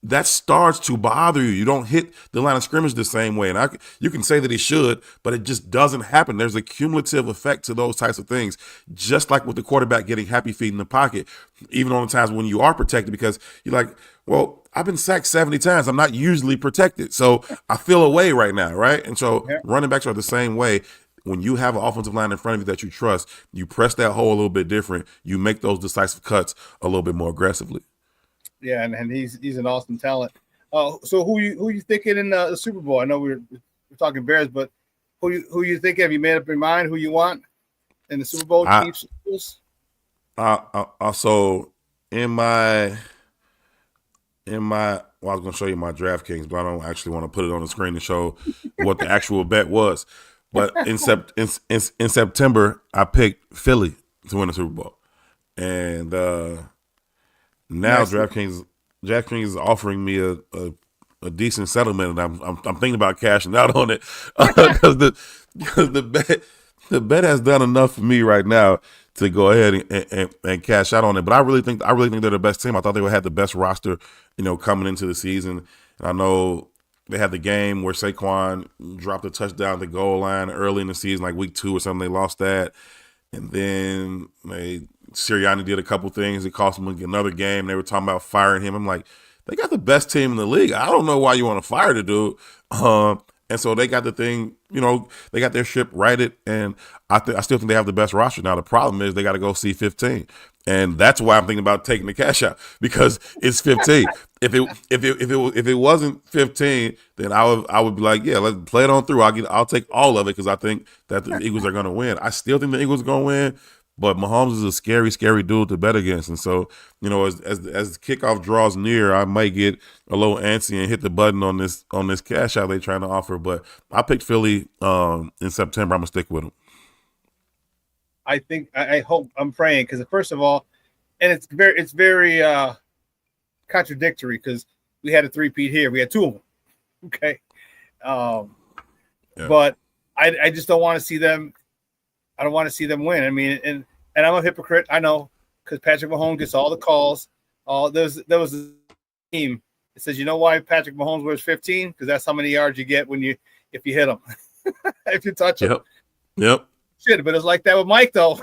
that starts to bother you. You don't hit the line of scrimmage the same way. And you can say that he should, but it just doesn't happen. There's a cumulative effect to those types of things, just like with the quarterback getting happy feet in the pocket, even on the times when you are protected, because you're like, well, I've been sacked 70 times. I'm not usually protected. So I feel away right now, right? And so running backs are the same way. When you have an offensive line in front of you that you trust, you press that hole a little bit different. You make those decisive cuts a little bit more aggressively. Yeah, and he's an awesome talent. So who you thinking in the Super Bowl? I know we're talking Bears, but who you think? Have you made up your mind who you want in the Super Bowl? Chiefs. Also in my well, I was going to show you my DraftKings, but I don't actually want to put it on the screen to show what the actual bet was. But in September, I picked Philly to win the Super Bowl, and now DraftKings is offering me a decent settlement, and I'm thinking about cashing out on it because the bet has done enough for me right now to go ahead and cash out on it. But I really think they're the best team. I thought they would have the best roster, coming into the season. And I know they had the game where Saquon dropped a touchdown at the goal line early in the season, like week 2 or something. They lost that. And then Sirianni did a couple things. It cost them another game. They were talking about firing him. I'm like, they got the best team in the league. I don't know why you want to fire the dude. And so they got the thing, they got their ship righted. And I still think they have the best roster. Now, the problem is they got to go see 15. And that's why I'm thinking about taking the cash out, because it's 15. If it wasn't 15, then I would be like, yeah, let's play it on through. I'll take all of it because I think that the Eagles are going to win. I still think the Eagles are going to win, but Mahomes is a scary, scary dude to bet against. And so, as the kickoff draws near, I might get a little antsy and hit the button on this cash out they're trying to offer. But I picked Philly in September. I'm gonna stick with them. I hope, I'm praying, because first of all, and it's very contradictory, because we had a three-peat here. We had two of them. Okay. But I just don't want to see them. I don't want to see them win. I mean, and I'm a hypocrite. I know, because Patrick Mahomes gets all the calls. There was a team that says, you know why Patrick Mahomes wears 15? Because that's how many yards you get if you hit him, if you touch him. Yep. Shit, but it's like that with Mike, though.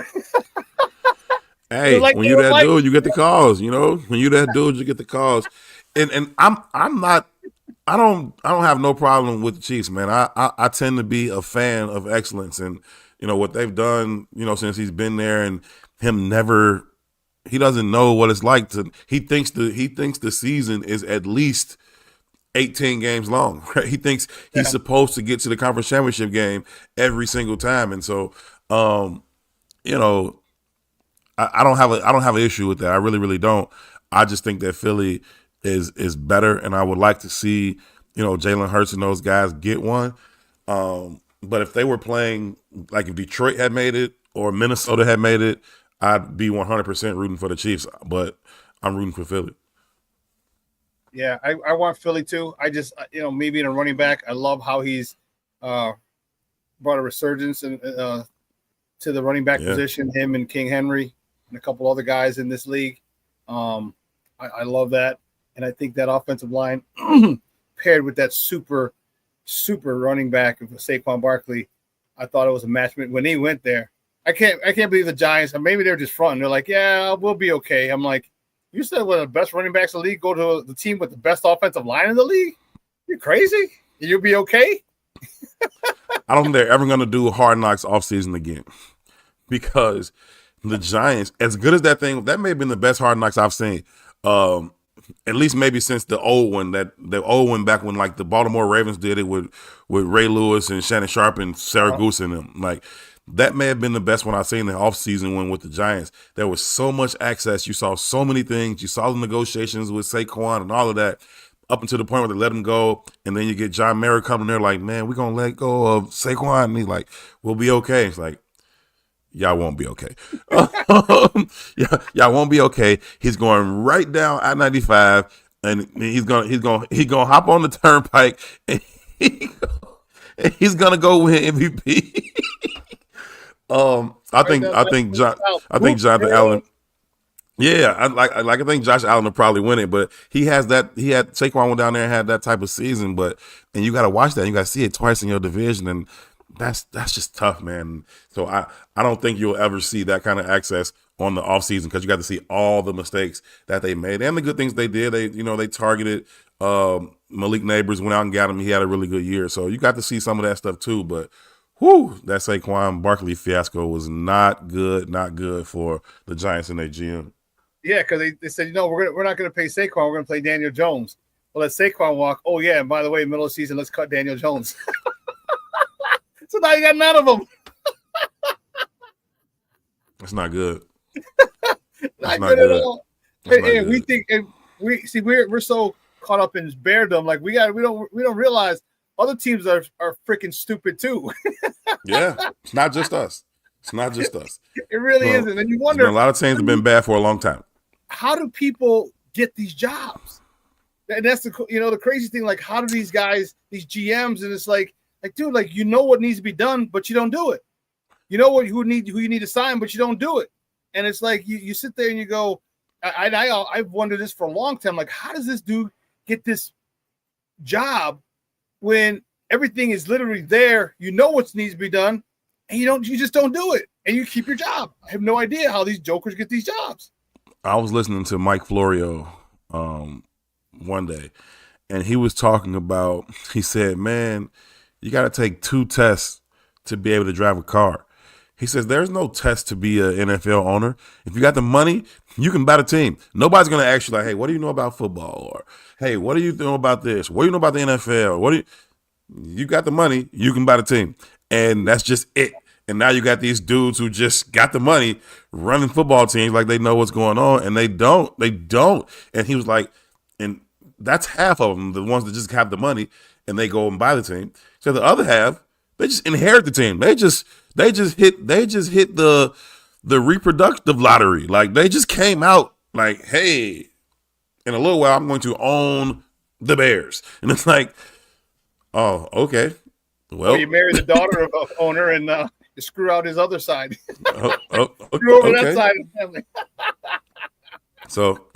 Hey, when you're that dude, you get the calls. When you're that dude, you get the calls. And I'm not. I don't have no problem with the Chiefs, man. I tend to be a fan of excellence, and what they've done, since he's been there, and he doesn't know what it's like to. He thinks the season is at least 18 games long, right? He thinks he's supposed to get to the conference championship game every single time. And so, I don't have an issue with that. I really, really don't. I just think that Philly is better, and I would like to see, Jalen Hurts and those guys get one. But if they were playing, like if Detroit had made it or Minnesota had made it, I'd be 100% rooting for the Chiefs, but I'm rooting for Philly. Yeah, I want Philly too. I just, me being a running back, I love how he's brought a resurgence to the running back position, him and King Henry and a couple other guys in this league. I love that. And I think that offensive line paired with that super running back of Saquon Barkley, I thought it was a match when he went there. I can't believe the Giants, and maybe they're just fronting. They're like, yeah, we'll be okay. I'm like, you said one of the best running backs in the league go to the team with the best offensive line in the league? You're crazy? You'll be okay? I don't think they're ever going to do Hard Knocks offseason again, because the Giants, as good as that thing, that may have been the best Hard Knocks I've seen. At least maybe since the old one, back when like the Baltimore Ravens did it with Ray Lewis and Shannon Sharp and Sarah Goose and them. Like, that may have been the best one I've seen, the offseason one with the Giants. There was so much access. You saw so many things. You saw the negotiations with Saquon and all of that, up until the point where they let him go. And then you get John Mara coming there like, man, we're going to let go of Saquon. And he's like, we'll be okay. It's like, y'all won't be okay. Y'all won't be okay. He's going right down I-95, and he's gonna hop on the turnpike, and he's gonna go win MVP. I think Jonathan Allen. Yeah, I think Josh Allen will probably win it, but he had Saquon went down there and had that type of season, and you got to watch that. You got to see it twice in your division, and that's just tough, man. So I don't think you'll ever see that kind of access on the offseason, because you got to see all the mistakes that they made and the good things they did. They targeted Malik Neighbors, went out and got him. He had a really good year, so you got to see some of that stuff too. But that Saquon Barkley fiasco was not good for the Giants and their GM. Yeah, because they said, we're not going to pay Saquon. We're going to play Daniel Jones. Well, let Saquon walk. Oh yeah, and by the way, middle of the season, let's cut Daniel Jones. So now you got none of them. That's not good. Not good at all. And we think, and we're so caught up in beardom, like we don't realize other teams are freaking stupid too. Yeah, it's not just us. It really isn't. And you wonder, a lot of teams have been bad for a long time. How do people get these jobs? And that's the crazy thing. Like, how do these guys, these GMs, and it's like, dude, like, what needs to be done, but you don't do it. You know who you need to sign, but you don't do it. And it's like you sit there and you go, I've wondered this for a long time. Like, how does this dude get this job when everything is literally there? You know what needs to be done, and you just don't do it, and you keep your job. I have no idea how these jokers get these jobs. I was listening to Mike Florio one day, and he was talking about, he said, man, you got to take 2 tests to be able to drive a car. He says there's no test to be an NFL owner. If you got the money, you can buy the team. Nobody's going to ask you like, hey, what do you know about football? Or, hey, what do you know about this? What do you know about the NFL? You got the money, you can buy the team. And that's just it. And now you got these dudes who just got the money running football teams like they know what's going on, and they don't. And he was like, and that's half of them, the ones that just have the money and they go and buy the team. So the other half, they just inherit the team. They just hit the reproductive lottery. Like they just came out like, hey, in a little while I'm going to own the Bears. And it's like, oh, okay. Well, you marry the daughter of an owner and you screw out his other side. Screw over that side of the family. So,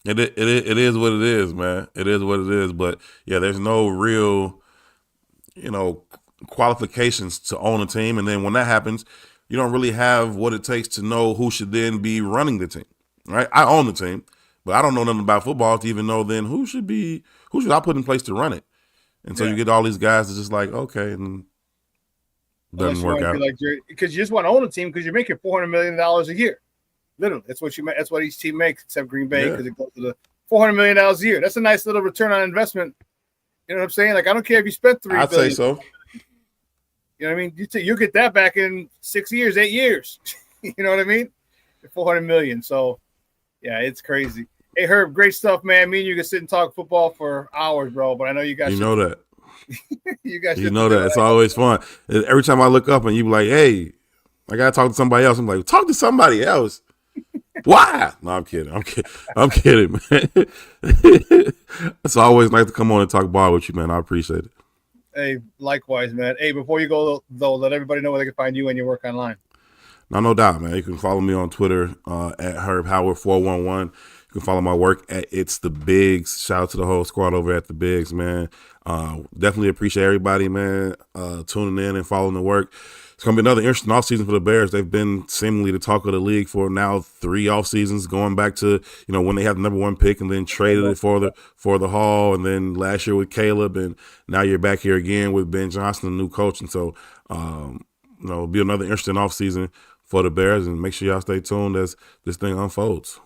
it is what it is, man. It is what it is. But yeah, there's no real, qualifications to own a team. And then when that happens, you don't really have what it takes to know who should then be running the team, right? I own the team, but I don't know nothing about football to even know then who should I put in place to run it. And so you get all these guys that's just like, okay, and doesn't work out. Because you just want to own a team because you're making $400 million a year. Literally, that's what each team makes, except Green Bay, because it goes to the $400 million a year. That's a nice little return on investment. You know what I'm saying? Like, I don't care if you spent $3 billion. I'd say so. You know what I mean? You'll get that back in 6 years, 8 years. You know what I mean? $400 million. So, yeah, it's crazy. Hey, Herb, great stuff, man. Me and you can sit and talk football for hours, bro. But I know you guys. You know that. you know that. It's always fun. Every time I look up and you be like, hey, I got to talk to somebody else. I'm like, talk to somebody else. Why? No, I'm kidding. I'm kidding, man. It's always nice to come on and talk ball with you, man. I appreciate it. Hey, likewise, man. Hey, before you go, though, let everybody know where they can find you and your work online. No doubt, man. You can follow me on Twitter at Herb Howard 411. You can follow my work at It's the Bigs. Shout out to the whole squad over at the Bigs, man. Definitely appreciate everybody, man, tuning in and following the work. It's going to be another interesting offseason for the Bears. They've been seemingly the talk of the league for now 3 offseasons, going back to, when they had the number 1 pick and then traded it for the Hall, and then last year with Caleb, and now you're back here again with Ben Johnson, the new coach. And so, it'll be another interesting offseason for the Bears, and make sure y'all stay tuned as this thing unfolds.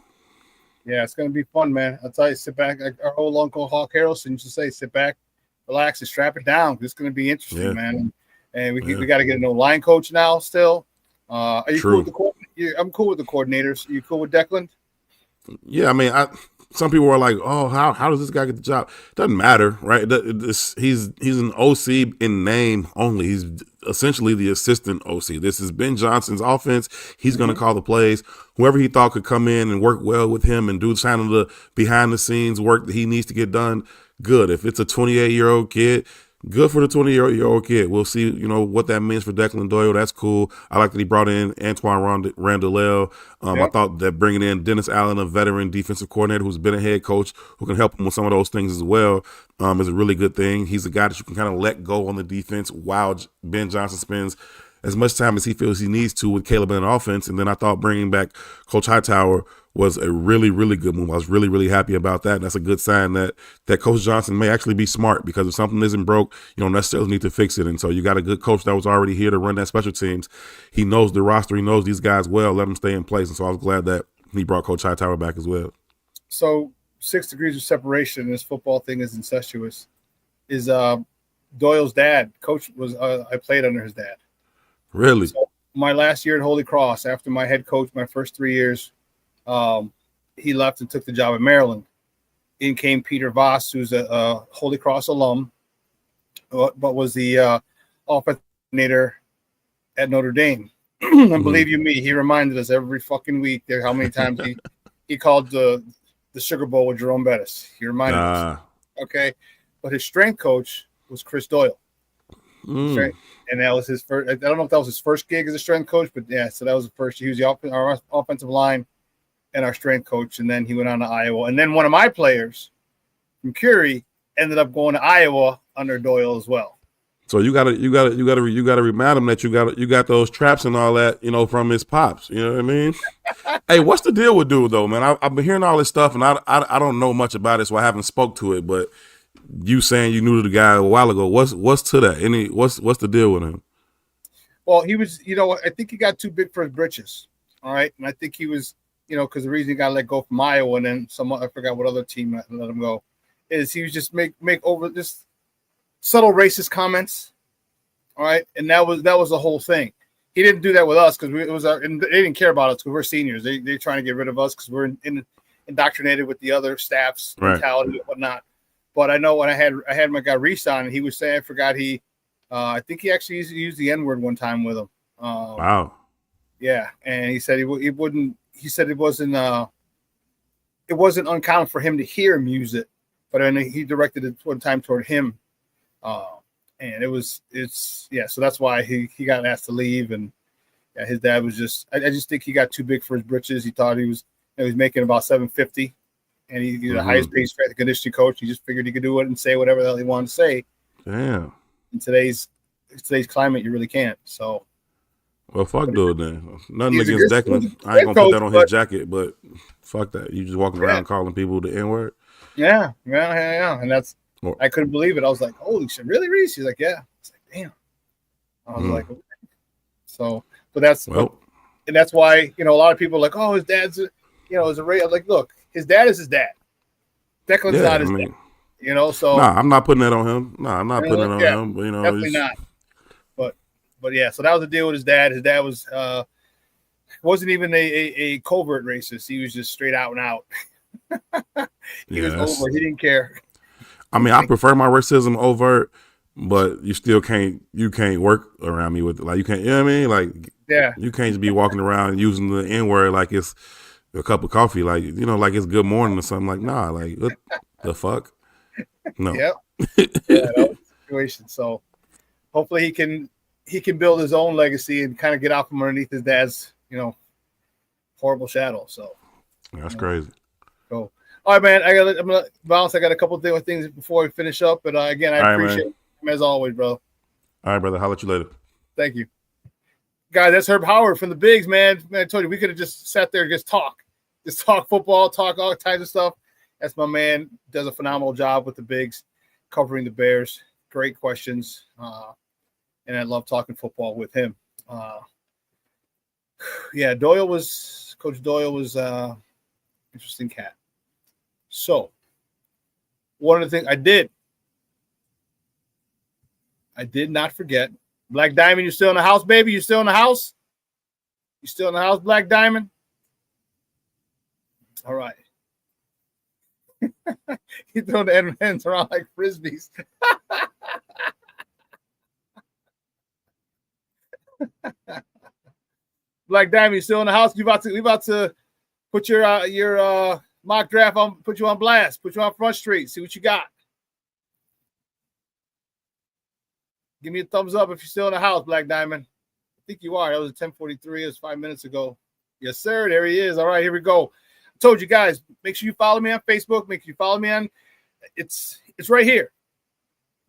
Yeah, it's going to be fun, man. I'll tell you, sit back. Like our old Uncle Hawk Harrelson used to say, sit back, relax, and strap it down. It's going to be interesting, man. And we got to get a new line coach now still. Are you cool with the coordinator? I'm cool with the coordinators. Are you cool with Declan? Yeah, I mean, some people are like, oh, how does this guy get the job? It doesn't matter, right? He's an OC in name only. He's essentially the assistant OC. This is Ben Johnson's offense. He's going to call the plays. Whoever he thought could come in and work well with him and do kind of the behind-the-scenes work that he needs to get done, good. If it's a 28-year-old kid, good for the 20-year-old kid. We'll see, what that means for Declan Doyle. That's cool. I like that he brought in Antoine Randall. I thought that bringing in Dennis Allen, a veteran defensive coordinator who's been a head coach, who can help him with some of those things as well, is a really good thing. He's a guy that you can kind of let go on the defense while Ben Johnson spends as much time as he feels he needs to with Caleb in the offense. And then I thought bringing back Coach Hightower was a really, really good move. I was really, really happy about that. And that's a good sign that Coach Johnson may actually be smart, because if something isn't broke, you don't necessarily need to fix it. And so you got a good coach that was already here to run that special teams. He knows the roster. He knows these guys well. Let them stay in place. And so I was glad that he brought Coach Hightower back as well. So 6 degrees of separation, this football thing is incestuous, is Doyle's dad. Coach was I played under his dad. Really? So my last year at Holy Cross, after my head coach, my first 3 years, he left and took the job at Maryland. In came Peter Voss, who's a Holy Cross alum, but was the offensive coordinator at Notre Dame. And believe you me, he reminded us every fucking week there how many times he called the Sugar Bowl with Jerome Bettis. He reminded us. Okay, but his strength coach was Chris Doyle. And that was his first. I don't know if that was his first gig as a strength coach, but yeah, so that was the first. He was our offensive line and our strength coach, and then he went on to Iowa. And then one of my players from Curie ended up going to Iowa under Doyle as well. So you gotta remind him that you got those traps and all that, from his pops. You know what I mean? Hey, what's the deal with dude though, man? I've been hearing all this stuff, and I don't know much about it, so I haven't spoke to it, but. You saying you knew the guy a while ago. What's to that? What's the deal with him? Well, he was, I think he got too big for his britches. All right. And I think he was, because the reason he got let go from Iowa and then I forgot what other team let him go, is he was just make over just subtle racist comments. All right, and that was the whole thing. He didn't do that with us because and they didn't care about us because we're seniors. They're trying to get rid of us because we're indoctrinated with the other staff's mentality and whatnot. But I know when I had my guy Reese on, and he was saying, I forgot I think he actually used the N-word one time with him. Wow. Yeah, and he said he wouldn't. He said it wasn't uncommon for him to hear him use it, but then he directed it one time toward him, and so that's why he got asked to leave. And yeah, his dad was I just think he got too big for his britches. He thought he was making about $750, and he's the highest paid strength and conditioning coach. He just figured he could do it and say whatever the hell he wanted to say. Damn. In today's climate, you really can't. So. Well, fuck dude then. Nothing against Declan. I ain't gonna put that on his jacket, but fuck that. You just walking around calling people the N-word. Yeah. And I couldn't believe it. I was like, holy shit, really, Reese? He's like, yeah. I was like, damn. I was like, okay. So, but that's and that's why, a lot of people are like, oh, his dad's is a race. I was like, look, his dad is his dad. Declan's not his dad. So nah, I'm not putting that on him. Nah, I'm not putting it on him. But definitely not. But yeah, so that was the deal with his dad. His dad wasn't even a covert racist. He was just straight out and out. He was over. He didn't care. I mean, I prefer my racism overt, but you still can't work around me with it. Like you can't, you know what I mean? Like you can't just be walking around using the N-word like it's a cup of coffee, like like it's good morning or something. Like nah, like what the fuck? No. Yep. Yeah, that was the situation. So hopefully he can build his own legacy and kind of get out from underneath his dad's, horrible shadow. So that's crazy. Cool. All right, man. I'm gonna bounce. I got a couple of things before we finish up, but again, I appreciate it as always, bro. All right, brother. Holler at you later. Thank you, guys. That's Herb Howard from the Bigs, man. Man, I told you we could have just sat there and just talk football, talk all kinds of stuff. That's my man. Does a phenomenal job with the Bigs, covering the Bears. Great questions. And I love talking football with him. Coach Doyle was interesting cat. So one of the things I did not forget, Black Diamond, you still in the house, baby? You still in the house? You still in the house, Black Diamond? All right. You throwing the M&Ms around like Frisbees. Black Diamond, you still in the house? We about to put your mock draft on, put you on blast, put you on Front Street, see what you got. Give me a thumbs up if you're still in the house, Black Diamond. I think you are. That was at 10:43. It was 5 minutes ago. Yes, sir. There he is. All right, here we go. I told you guys, make sure you follow me on Facebook. Make sure you follow me on. It's right here.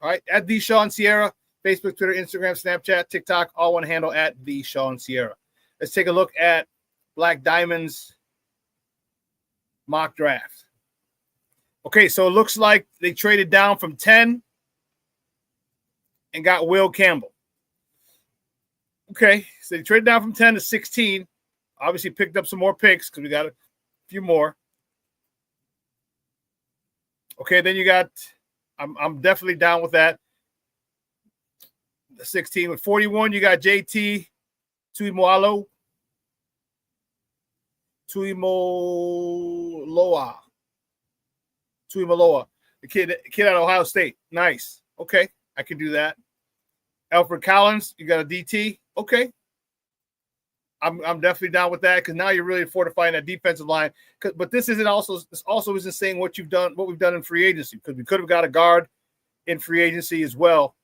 All right, at the Shawn Sierra. Facebook, Twitter, Instagram, Snapchat, TikTok, all one handle at the Shawn Sierra. Let's take a look at Black Diamond's mock draft. Okay, so it looks like they traded down from 10 and got Will Campbell. Okay, so they traded down from 10 to 16. Obviously picked up some more picks because we got a few more. Okay, then you got, I'm definitely down with that. 16 with 41, you got JT Tuimoloa. The kid out of Ohio State. Nice. Okay, I can do that. Alfred Collins, you got a DT. Okay. I'm definitely down with that because now you're really fortifying that defensive line. But this also isn't saying what we've done in free agency, because we could have got a guard in free agency as well.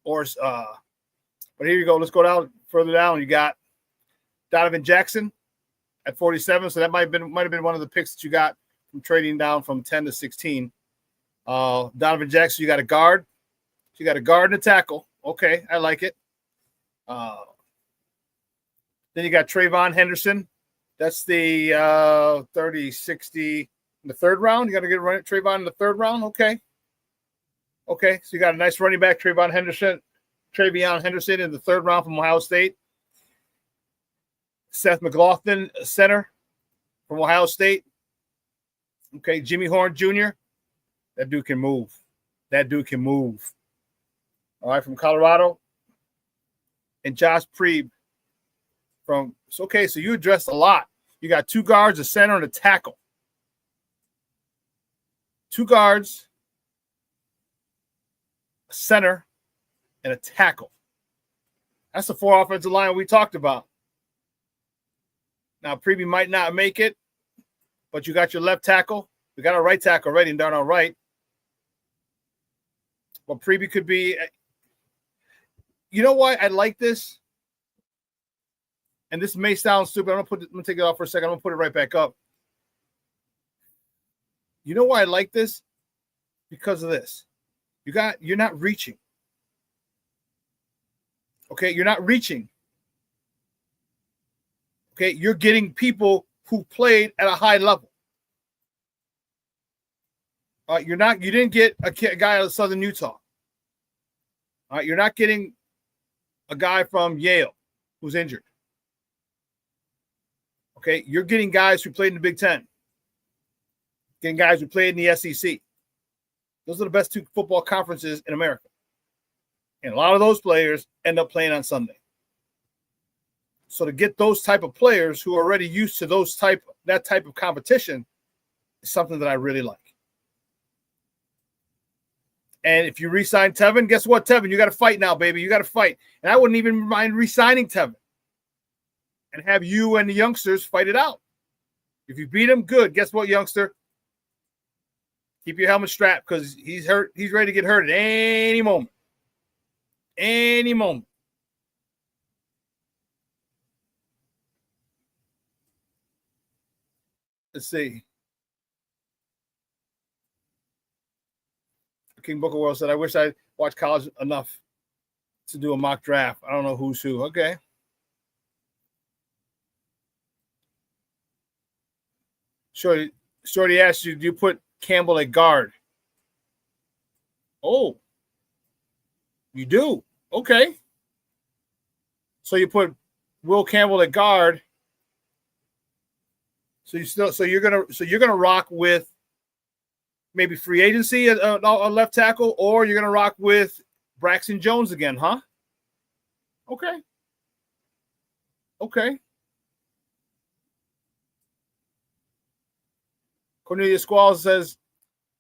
But here you go. Let's go down further down. You got Donovan Jackson at 47. So that might have been one of the picks that you got from trading down from 10 to 16. Donovan Jackson, you got a guard. You got a guard and a tackle. Okay, I like it. Then you got Trayvon Henderson. That's the 30-60 in the third round. You got to get Trayvon in the third round. Okay. Okay, so you got a nice running back, Trayvon Henderson in the third round from Ohio State. Seth McLaughlin, center from Ohio State. Okay, Jimmy Horn Jr. That dude can move. All right, from Colorado. And Josh Preeb from, okay, so you addressed a lot. You got 2 guards, a center, and a tackle. 2 guards, a center, and a tackle. That's the 4 offensive line we talked about. Now, Preeby might not make it, but you got your left tackle. We got our right tackle already, and darn all right. Well, Preeby could be. You know why I like this? And this may sound stupid. I'm gonna take it off for a second. I'm gonna put it right back up. You know why I like this? Because of this. You're not reaching. Okay, you're not reaching. Okay, you're getting people who played at a high level. You didn't get a guy out of Southern Utah. You're not getting a guy from Yale who's injured. Okay, you're getting guys who played in the Big Ten. Getting guys who played in the SEC. Those are the best 2 football conferences in America. And a lot of those players end up playing on Sunday. So to get those type of players who are already used to that type of competition is something that I really like. And if you re-sign Tevin, guess what, Tevin? You got to fight now, baby. You got to fight. And I wouldn't even mind re-signing Tevin and have you and the youngsters fight it out. If you beat him, good. Guess what, youngster? Keep your helmet strapped because he's hurt. He's ready to get hurt at any moment. Any moment. Let's see. King Booker World said, I wish I watched college enough to do a mock draft. I don't know who's who. Okay. Shorty asked you, do you put Campbell at guard? Oh, you do. Okay. So you put Will Campbell at guard. So you're gonna rock with maybe free agency on left tackle, or you're gonna rock with Braxton Jones again, huh? Okay. Okay. Cornelia Squalls says,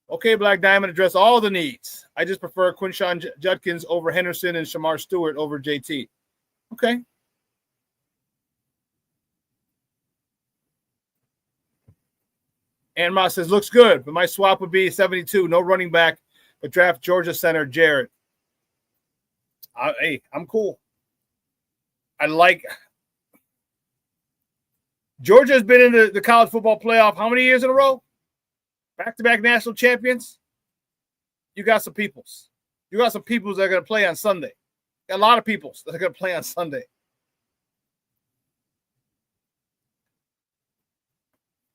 okay, Black Diamond, address all the needs. I just prefer Quinshawn Judkins over Henderson and Shamar Stewart over JT. Okay. And Ma says, looks good, but my swap would be 72, no running back, but draft Georgia center Jarrett. Hey, I'm cool. I like Georgia has been in the college football playoff how many years in a row? Back-to-back national champions. You got some peoples. You got some peoples that are going to play on Sunday. A lot of peoples that are going to play on Sunday.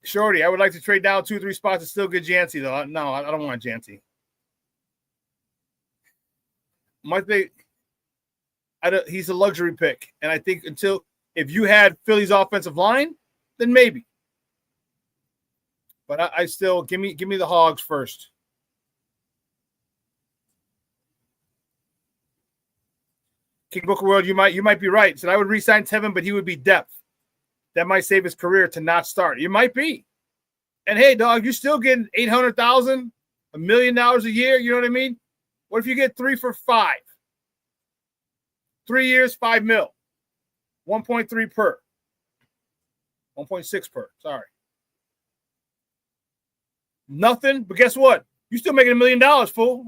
Shorty, I would like to trade down 2 or 3 spots and still get Jancy, though. No, I don't want Jancy. He's a luxury pick. And I think if you had Philly's offensive line, then maybe. But I still give me the Hogs first. King Booker World, you might be right. Said I would re-sign Tevin, but he would be depth. That might save his career to not start. You might be. And hey, dog, you're still getting $800,000, $1 million a year. You know what I mean? What if you get 3 for 5? 3 years, $5 million. 1.3 per. 1.6 per. Sorry. Nothing, but guess what? You're still making $1 million, fool.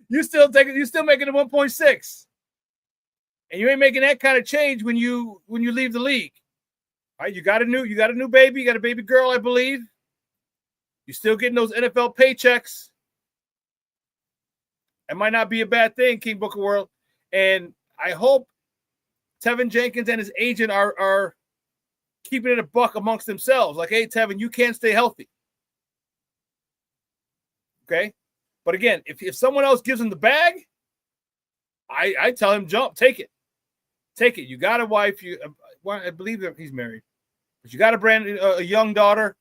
You're still making it 1.6. And you ain't making that kind of change when you leave the league. All right, you got a new baby, you got a baby girl, I believe. You're still getting those NFL paychecks. It might not be a bad thing, King Booker World. And I hope Tevin Jenkins and his agent are keeping it a buck amongst themselves. Like, hey, Tevin, you can't stay healthy. Okay? But again, if someone else gives him the bag, I tell him, jump, take it. Take it. You got a wife. I believe that he's married. But you got a young daughter.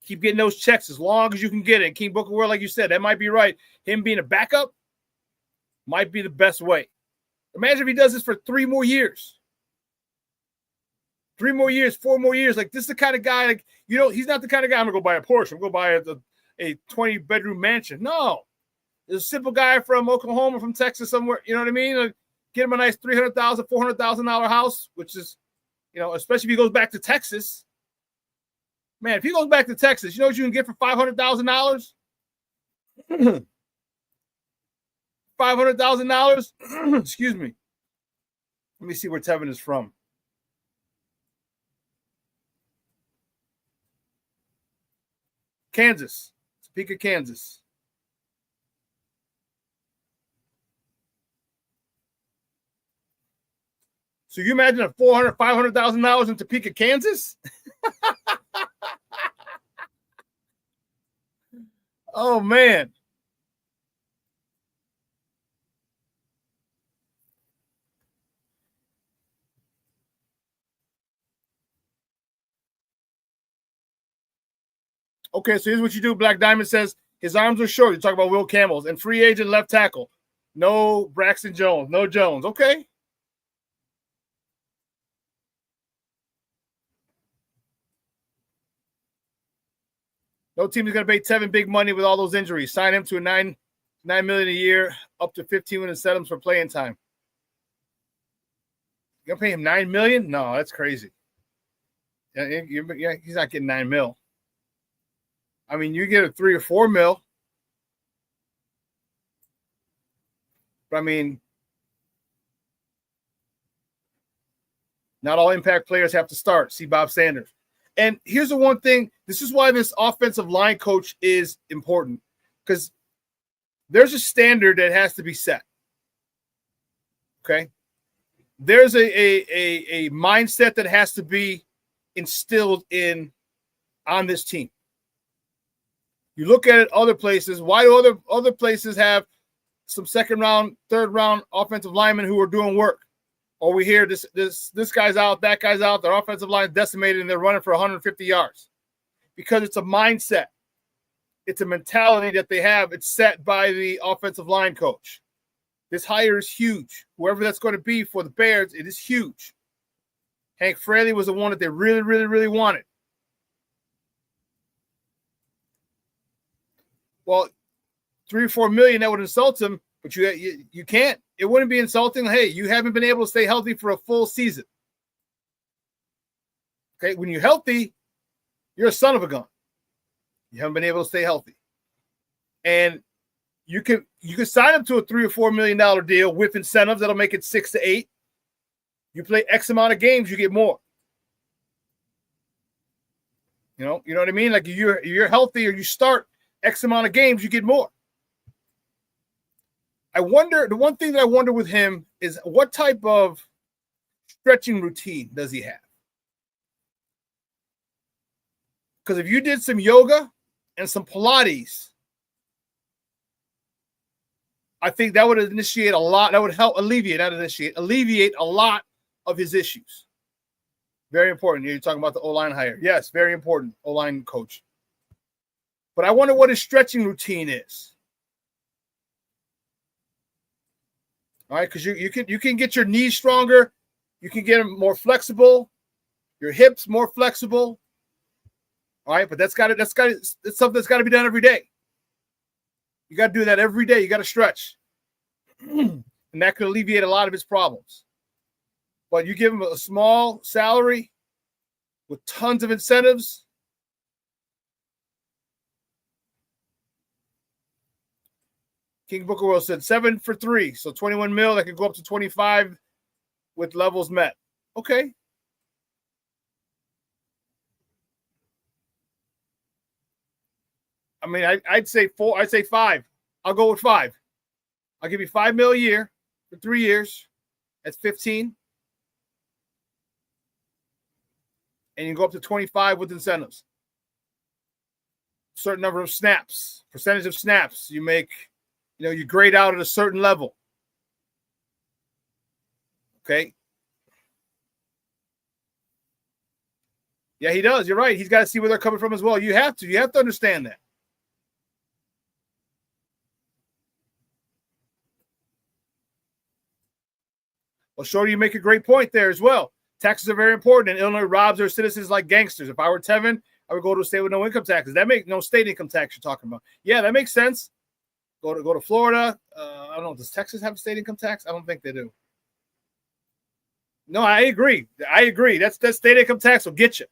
Keep getting those checks as long as you can get it. King Booker World, like you said, that might be right. Him being a backup might be the best way. Imagine if he does this for 3 more years. 3 more years, 4 more years. Like, this is the kind of guy, like, he's not the kind of guy, I'm going to go buy a Porsche. I'm going to buy a 20-bedroom mansion. No. There's a simple guy from Oklahoma, from Texas somewhere. You know what I mean? Like, get him a nice $300,000, $400,000 house, which is, especially if he goes back to Texas. Man, if he goes back to Texas, you know what you can get for $500,000? $500,000? Excuse me. Let me see where Tevin is from. Kansas. Topeka, Kansas. So you imagine a $500,000 in Topeka, Kansas? Oh, man. Okay, so here's what you do. Black Diamond says his arms are short. You talk about Will Campbell's and free agent left tackle. No Braxton Jones. No Jones. Okay. No team is going to pay Tevin big money with all those injuries. Sign him to a $9 million a year, up to 15 and set him for playing time. You're going to pay him $9 million? No, that's crazy. Yeah, he's not getting $9 million. I mean, you get a $3 or $4 million. But I mean, not all impact players have to start. See Bob Sanders. And here's the one thing. This is why this offensive line coach is important, because there's a standard that has to be set. Okay? There's a mindset that has to be instilled on this team. You look at it other places. Why do other places have some second round, third round offensive linemen who are doing work? Or we hear this guy's out, that guy's out, their offensive line is decimated, and they're running for 150 yards. Because it's a mindset. It's a mentality that they have. It's set by the offensive line coach. This hire is huge. Whoever that's going to be for the Bears, it is huge. Hank Fraley was the one that they really, really, really wanted. Well, $3 or $4 million, that would insult him, but you can't. It wouldn't be insulting. Hey, you haven't been able to stay healthy for a full season. Okay, when you're healthy, you're a son of a gun. You haven't been able to stay healthy. And you can sign him to a $3 or $4 million deal with incentives that'll make it 6 to 8. You play X amount of games, you get more. You know what I mean? Like you're healthy or you start X amount of games, you get more. The one thing that I wonder with him is what type of stretching routine does he have? Because if you did some yoga and some Pilates, I think that would initiate a lot. That would help alleviate a lot of his issues. Very important. You're talking about the O-line hire. Yes, very important. O-line coach. But I wonder what his stretching routine is. All right, because you can get your knees stronger, you can get them more flexible, your hips more flexible. All right, but that's something that's got to be done every day. You got to do that every day. You got to stretch, and that could alleviate a lot of his problems. But you give him a small salary with tons of incentives. King Booker World said 7 for 3, so 21 mil. That could go up to 25 with levels met. Okay. I mean, I'd say 4. I'd say 5. I'll go with 5. I'll give you $5 mil a year for 3 years. That's 15. And you go up to 25 with incentives. Certain number of snaps, percentage of snaps you make. You grade out at a certain level. Okay. Yeah, he does. You're right. He's got to see where they're coming from as well. You have to. You have to understand that. Well, Shorty, you make a great point there as well. Taxes are very important, and Illinois robs their citizens like gangsters. If I were Tevin, I would go to a state with no income taxes. That makes no state income tax you're talking about. Yeah, that makes sense. Go to Florida. I don't know. Does Texas have a state income tax? I don't think they do. No, I agree. That state income tax will get you.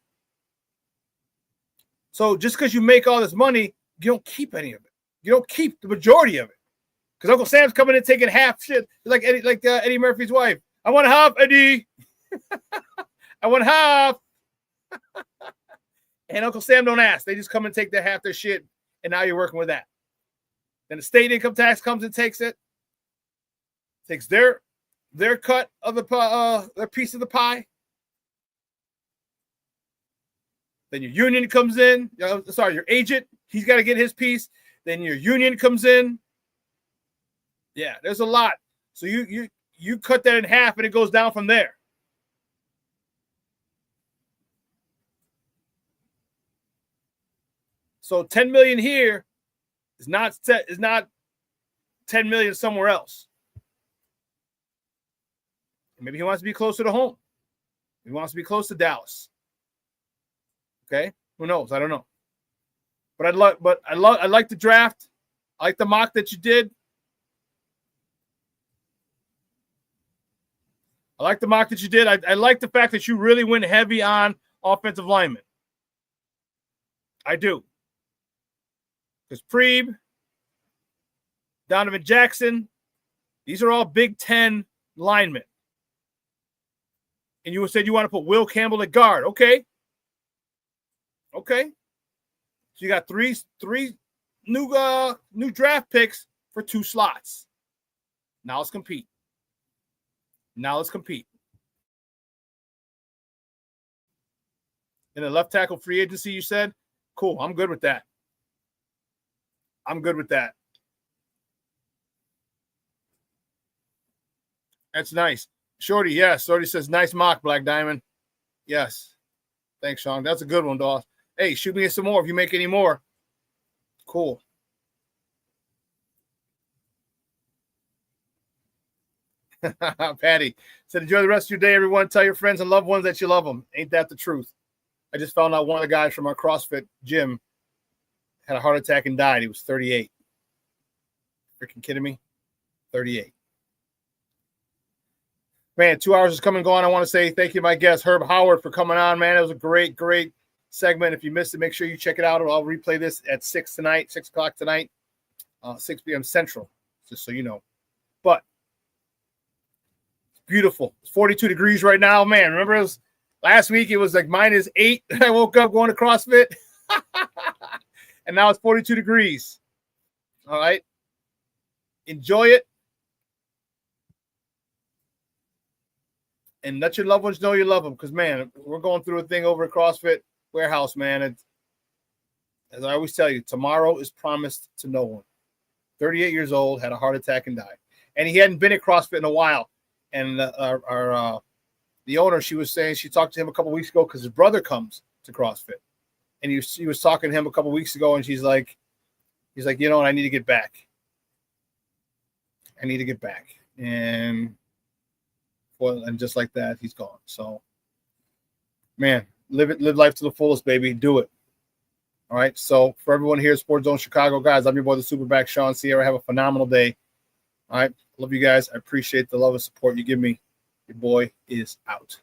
So just because you make all this money, you don't keep any of it. You don't keep the majority of it. Because Uncle Sam's coming in taking half shit, like Eddie Murphy's wife. I want half, Eddie. I want half. And Uncle Sam don't ask. They just come and take half their shit, and now you're working with that. Then the state income tax comes and takes it. Takes their cut of their piece of the pie. Then your union comes in. Your agent, he's got to get his piece. Then your union comes in. Yeah, there's a lot. So you cut that in half, and it goes down from there. So 10 million here is not 10 million somewhere else. Maybe he wants to be closer to home. He wants to be close to Dallas. Okay, who knows? I don't know. But I like the draft. I like the mock that you did. I like the fact that you really went heavy on offensive linemen. I do. Because Preeb, Donovan Jackson, these are all Big Ten linemen. And you said you want to put Will Campbell at guard. Okay. So you got three new draft picks for 2 slots. Now let's compete. And the left tackle free agency, you said? Cool. I'm good with that. That's nice. Shorty, yes. Shorty says, nice mock, Black Diamond. Yes. Thanks, Shawn. That's a good one, Dawes. Hey, shoot me some more if you make any more. Cool. Patty said, enjoy the rest of your day, everyone. Tell your friends and loved ones that you love them. Ain't that the truth? I just found out one of the guys from our CrossFit gym had a heart attack and died. He was 38. Freaking kidding me? 38. Man, 2 hours is coming and going. I want to say thank you to my guest, Herb Howard, for coming on, man. It was a great segment. If you missed it, make sure you check it out. I'll replay this at 6 o'clock tonight, 6 p.m. Central, just so you know. But it's beautiful. It's 42 degrees right now, man. Remember last week it was like -8. I woke up going to CrossFit. And now it's 42 degrees. All right. Enjoy it. And let your loved ones know you love them. Because, man, we're going through a thing over at CrossFit Warehouse, man. And as I always tell you, tomorrow is promised to no one. 38 years old, had a heart attack and died. And he hadn't been at CrossFit in a while. And the owner, she was saying, she talked to him a couple weeks ago because his brother comes to CrossFit. And he was talking to him a couple weeks ago, and he's like, you know what, I need to get back. And just like that, he's gone. So, man, live life to the fullest, baby. Do it. All right. So for everyone here at Sports Zone Chicago, guys, I'm your boy, the SuperBack, Shawn Sierra. Have a phenomenal day. All right. Love you guys. I appreciate the love and support you give me. Your boy is out.